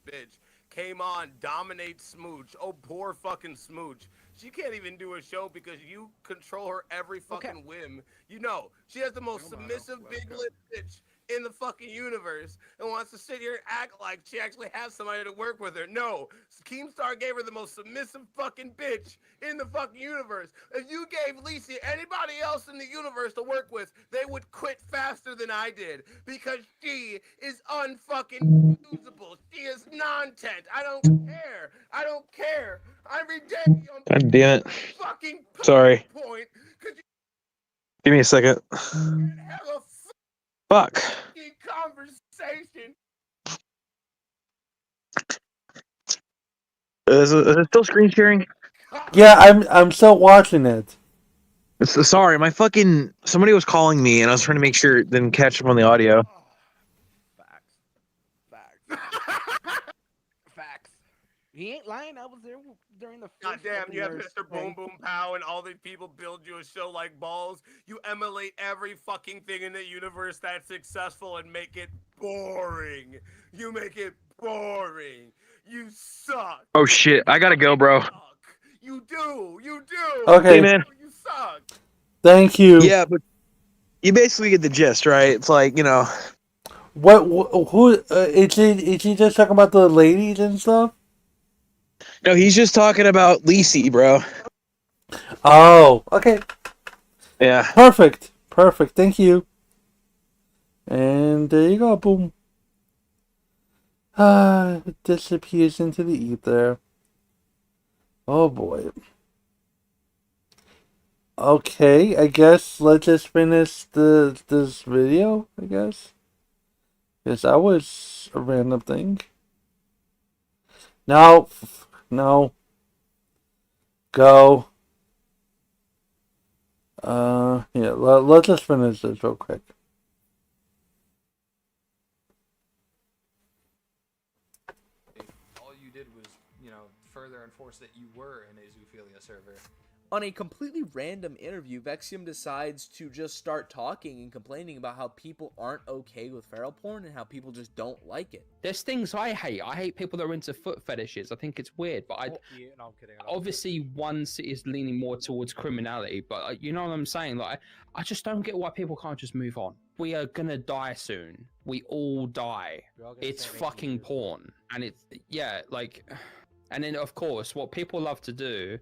Bitch came on, dominate Smooch. Oh, poor fucking Smooch. She can't even do a show because you control her every fucking whim. You know, she has the most submissive big lip bitch in the fucking universe and wants to sit here and act like she actually has somebody to work with her. No, Keemstar gave her the most submissive fucking bitch in the fucking universe. If you gave Lisi anybody else in the universe to work with, they would quit faster than I did because she is unfucking usable. She is nontent. I don't care. I don't care. Every day on God damn it. fucking Sorry. point because you Give me a second. can't have a Fuck. fucking conversation. Is it still screen sharing? Yeah, I'm still watching it. Sorry, my fucking somebody was calling me, and I was trying to make sure it didn't catch up on the audio. Facts. Facts. He ain't lying. I was there during the. God first damn, fucking you have nurse Mr. thing. Boom Boom Pow and all these people build you a show like balls. You emulate every fucking thing in the universe that's successful and make it boring. You make it boring. You suck. Oh shit, I gotta go, bro. Suck. You do. You do. Okay. Hey man. You suck. Thank you. Yeah, but you basically get the gist, right? It's like, you know. Who is he just talking about the ladies and stuff? No, he's just talking about Lisi, bro. Oh, okay. Yeah. Perfect. Thank you. And there you go. Boom. It disappears into the ether. Oh boy. Okay, I guess let's just finish this video, I guess. Because that was a random thing. No. No. Go. Yeah, let's just finish this real quick. All you did was, further enforce that you were in a zoophilia server. On a completely random interview, Vexium decides to just start talking and complaining about how people aren't okay with feral porn and how people just don't like it. There's things I hate. I hate people that are into foot fetishes. I think it's weird, but Yeah, no, I'm kidding. obviously one is leaning more towards criminality, but you know what I'm saying? Like, I just don't get why people can't just move on. We are gonna die soon. We all die. It's fucking porn, and it's and then of course what people love to do.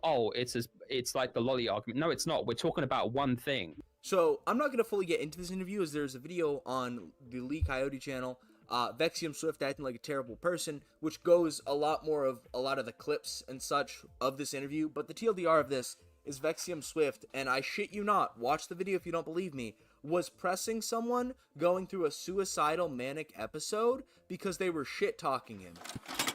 Oh, it's like the lolly argument. No, it's not. We're talking about one thing. So I'm not gonna fully get into this interview, as there's a video on the Lee Coyote channel. Vexium Swift acting like a terrible person, which goes a lot more of a lot of the clips and such of this interview. But the TLDR of this is Vexium Swift, and I shit you not, watch the video if you don't believe me, was pressing someone going through a suicidal manic episode because they were shit talking him.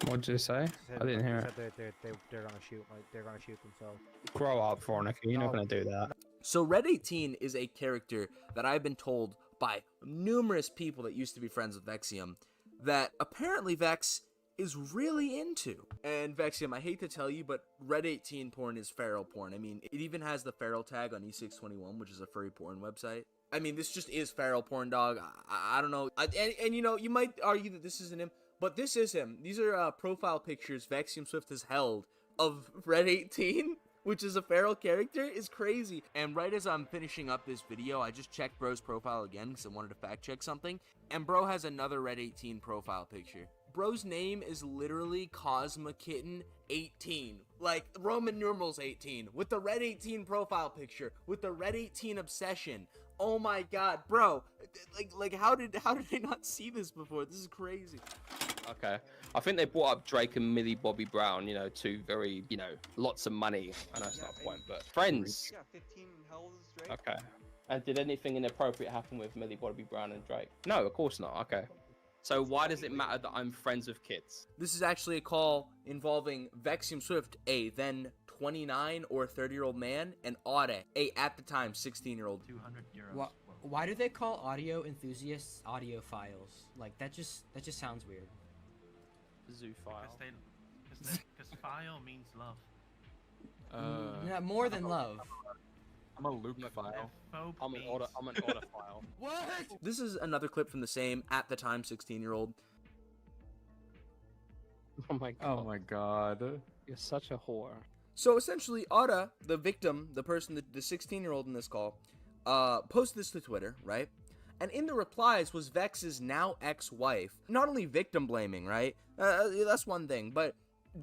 What did you say? I didn't hear it. They're gonna shoot. They're gonna shoot themselves. Grow up, Veronica. You're not gonna do that. So Red 18 is a character that I've been told by numerous people that used to be friends with Vexium that apparently Vex is really into. And Vexium, I hate to tell you, but Red 18 porn is feral porn. I mean, it even has the feral tag on E621, which is a furry porn website. I mean, this just is feral porn, dog. I don't know. And you know, you might argue that this isn't him, but this is him. These are profile pictures Vexium Swift has held of Red 18, which is a feral character, is crazy. And right as I'm finishing up this video, I just checked Bro's profile again because I wanted to fact check something. And Bro has another Red 18 profile picture. Bro's name is literally Cosma Kitten 18. Like Roman numerals 18. With the Red 18 profile picture. With the Red 18 obsession. Oh my god, bro. Like how did I not see this before? This is crazy. Okay. I think they brought up Drake and Millie Bobby Brown, two very, lots of money. I know it's not a point, but friends. Yeah, 15 hells Drake. Okay. And did anything inappropriate happen with Millie Bobby Brown and Drake? No, of course not. Okay. So why does it matter that I'm friends with kids? This is actually a call involving Vexium Swift, a then 29 or 30-year-old man, and Aude, a at the time 16-year-old. 200 euros. Why do they call audio enthusiasts audiophiles? Like that just sounds weird. Zoophile. Because file means love. Yeah, more than love. I'm a Luke-phile. I'm an autophile. What? This is another clip from the same at the time 16-year-old. Oh my god. Oh my god. You're such a whore. So essentially, Aude, the victim, the person, the 16-year-old in this call, posted this to Twitter, right? And in the replies was Vex's now ex-wife, not only victim blaming, right? That's one thing, but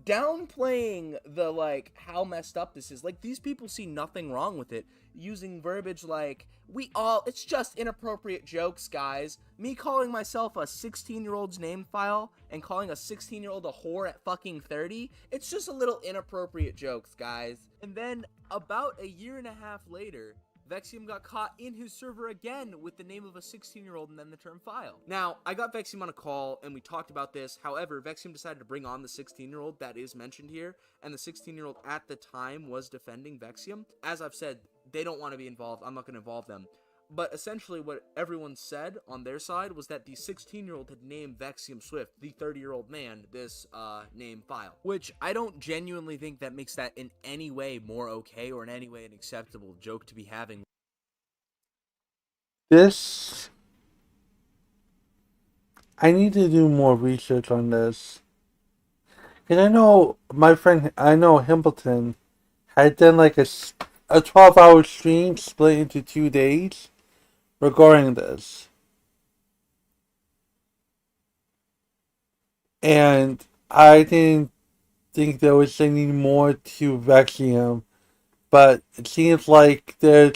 downplaying the, like, how messed up this is. Like, these people see nothing wrong with it, using verbiage like, it's just inappropriate jokes, guys. Me calling myself a 16-year-old's name file and calling a 16-year-old a whore at fucking 30, it's just a little inappropriate jokes, guys. And then, about a year and a half later, Vexium got caught in his server again with the name of a 16-year-old and then the term file. Now, I got Vexium on a call and we talked about this. However, Vexium decided to bring on the 16-year-old that is mentioned here, and the 16-year-old at the time was defending Vexium. As I've said, they don't want to be involved. I'm not going to involve them. But essentially what everyone said on their side was that the 16-year-old had named Vexium Swift, the 30-year-old man, this name file. Which I don't genuinely think that makes that in any way more okay or in any way an acceptable joke to be having. This... I need to do more research on this. Because I know Himpleton had done like a 12-hour stream split into 2 days regarding this. And I didn't think there was any more to Vexium, but it seems like there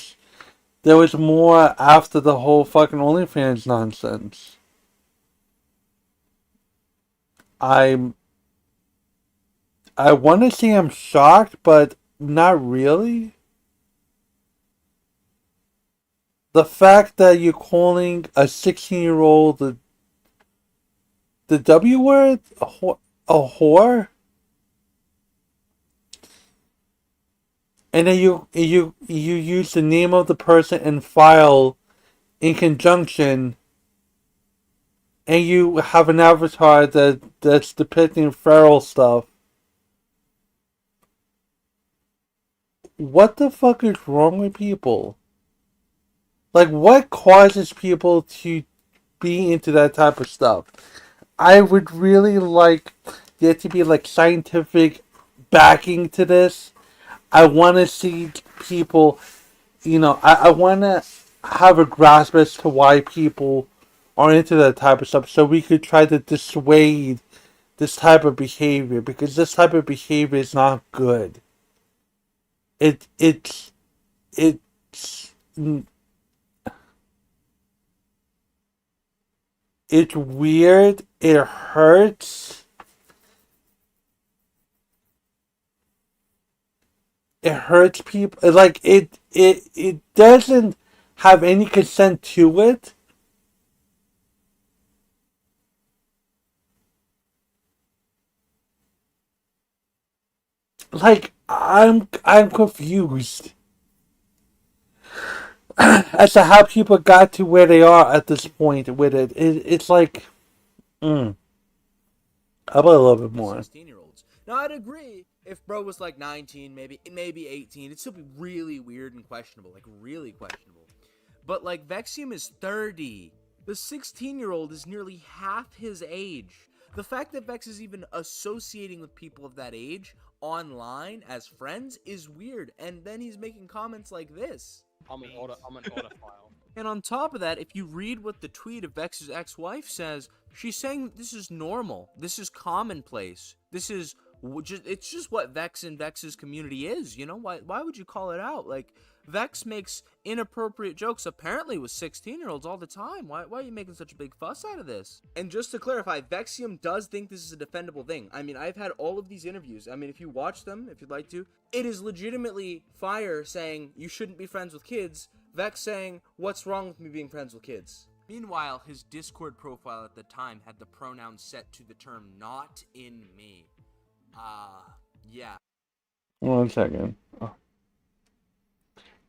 was more after the whole fucking OnlyFans nonsense. I want to say I'm shocked, but not really. The fact that you're calling a 16-year-old the W word, a whore, and then you use the name of the person and file in conjunction, and you have an avatar that's depicting feral stuff. What the fuck is wrong with people? Like, what causes people to be into that type of stuff? I would really like there to be, like, scientific backing to this. I want to see people, I want to have a grasp as to why people are into that type of stuff, so we could try to dissuade this type of behavior, because this type of behavior is not good. It's weird. It hurts. It hurts people. Like, it doesn't have any consent to it. Like, I'm confused as to how people got to where they are at this point with it. It's like, how about a little bit more? 16-year-olds. Now, I'd agree if bro was like 19, maybe 18, it'd still be really weird and questionable, like really questionable. But like Vexium is 30. The 16-year-old is nearly half his age. The fact that Vex is even associating with people of that age online as friends is weird, and then he's making comments like this. I'm an order file. And on top of that, if you read what the tweet of Vex's ex-wife says, she's saying this is normal. This is commonplace. This is it's just what Vex and Vex's community is, you know? Why would you call it out? Like, Vex makes inappropriate jokes apparently with 16-year-olds all the time. Why are you making such a big fuss out of this? And just to clarify, Vexium does think this is a defendable thing. I mean, I've had all of these interviews. I mean, if you watch them, if you'd like to, it is legitimately Fire saying you shouldn't be friends with kids, Vex saying, what's wrong with me being friends with kids? Meanwhile, his Discord profile at the time had the pronoun set to the term not in me. Yeah. 1 second.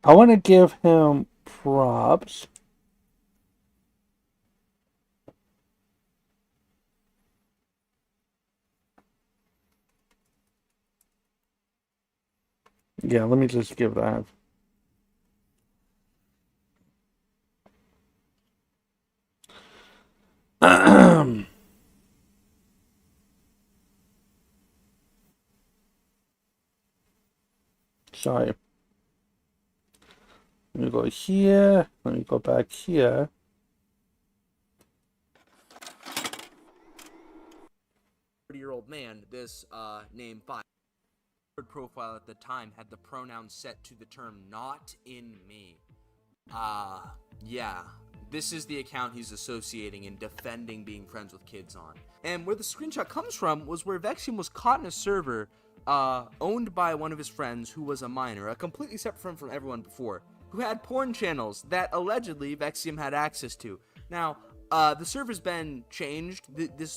I want to give him props. Yeah, let me just give that. Sorry. Let me go here. Let me go back here. 30-year-old man, this name 5 profile at the time had the pronoun set to the term "not in me." Yeah. This is the account he's associating and defending being friends with kids on. And where the screenshot comes from was where Vexium was caught in a server owned by one of his friends who was a minor, a completely separate from everyone before, who had porn channels that allegedly Vexium had access to. Now, the server's been changed.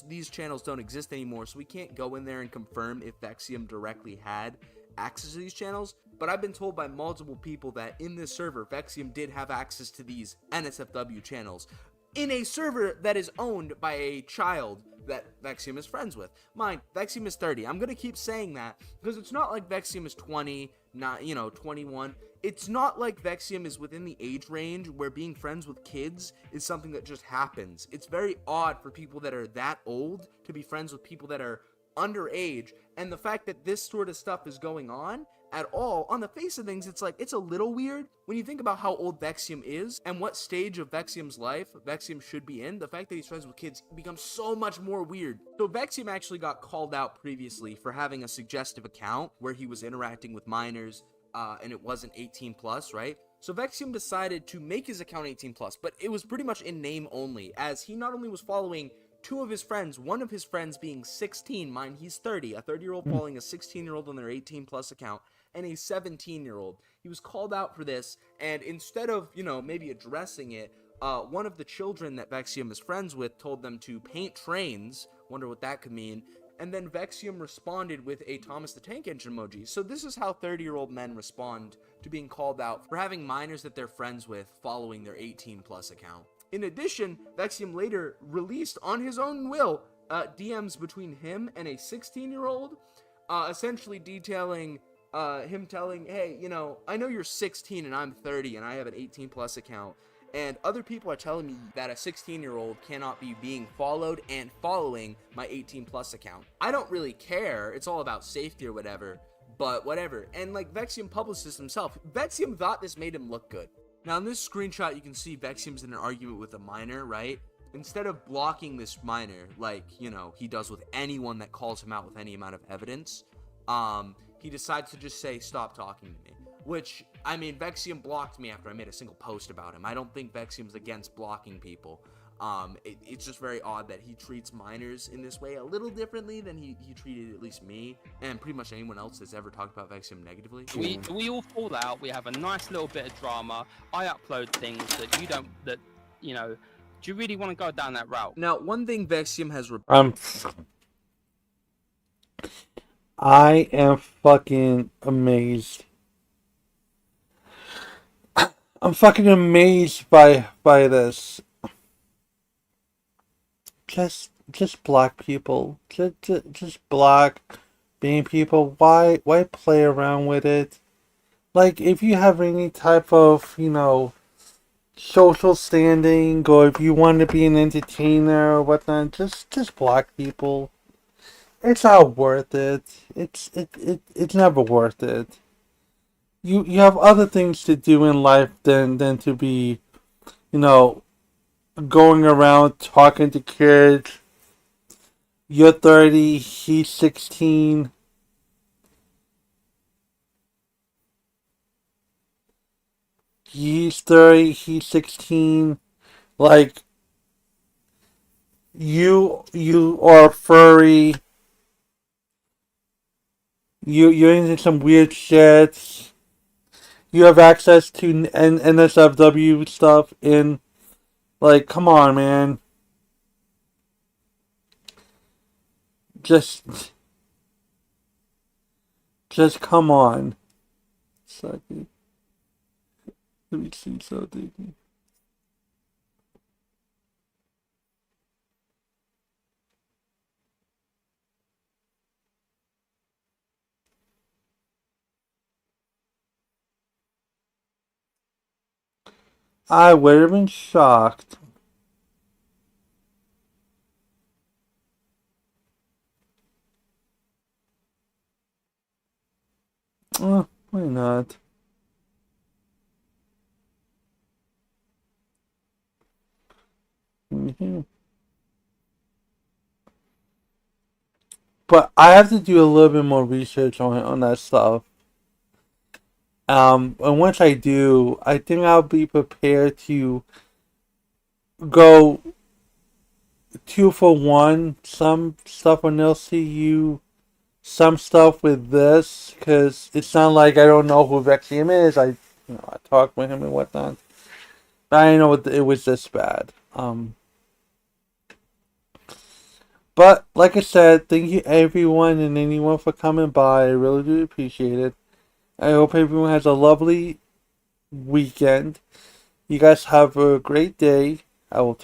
These channels don't exist anymore, so we can't go in there and confirm if Vexium directly had access to these channels. But I've been told by multiple people that in this server, Vexium did have access to these NSFW channels in a server that is owned by a child that Vexium is friends with. Mind, Vexium is 30. I'm going to keep saying that because it's not like Vexium is 20, not, 21. It's not like Vexium is within the age range where being friends with kids is something that just happens. It's very odd for people that are that old to be friends with people that are underage, and the fact that this sort of stuff is going on at all, on the face of things, it's like, it's a little weird when you think about how old Vexium is and what stage of Vexium's life Vexium should be in. The fact that he's friends with kids becomes so much more weird. So Vexium actually got called out previously for having a suggestive account where he was interacting with minors, and it wasn't 18 plus, right? So Vexium decided to make his account 18 plus, but it was pretty much in name only, as he not only was following two of his friends, one of his friends being 16, mind he's 30, a 30-year-old following a 16-year-old on their 18 plus account, and a 17-year-old. He was called out for this, and instead of, maybe addressing it, one of the children that Vexium is friends with told them to paint trains, wonder what that could mean, and then Vexium responded with a Thomas the Tank Engine emoji. So this is how 30-year-old men respond to being called out for having minors that they're friends with following their 18 plus account. In addition, Vexium later released on his own will DMs between him and a 16-year-old, essentially detailing him telling, hey, I know you're 16 and I'm 30 and I have an 18 plus account, and other people are telling me that a 16-year-old cannot be being followed and following my 18 plus account. I don't really care. It's all about safety or whatever, but whatever. And like Vexium published this himself. Vexium thought this made him look good. Now in this screenshot, you can see Vexium's in an argument with a minor, right? Instead of blocking this minor, like, he does with anyone that calls him out with any amount of evidence, he decides to just say, stop talking to me. Which, Vexium blocked me after I made a single post about him. I don't think Vexium's against blocking people. It's just very odd that he treats minors in this way a little differently than he treated at least me and pretty much anyone else that's ever talked about Vexium negatively. We all fall out. We have a nice little bit of drama. I upload things that you don't. Do you really want to go down that route? Now, one thing Vexium has I am fucking amazed. I'm fucking amazed by this. Just black people. Just black being people. Why play around with it? Like, if you have any type of, social standing, or if you want to be an entertainer or whatnot, just black people. It's not worth it. It's never worth it. You have other things to do in life than to be, going around talking to kids. You're 30, he's 16. He's 30, he's 16. Like, you are furry. You're into some weird shit. You have access to NSFW stuff in, like, come on, man. Just come on. Second. Let me see something. I would have been shocked. Why not? but I have to do a little bit more research on that stuff. And once I do, I think I'll be prepared to go 2-for-1. Some stuff on LCU, some stuff with this, because it's not like I don't know who Vexium is. I talked with him and whatnot. But I didn't know it was this bad. But like I said, thank you everyone and anyone for coming by. I really do appreciate it. I hope everyone has a lovely weekend. You guys have a great day. I will talk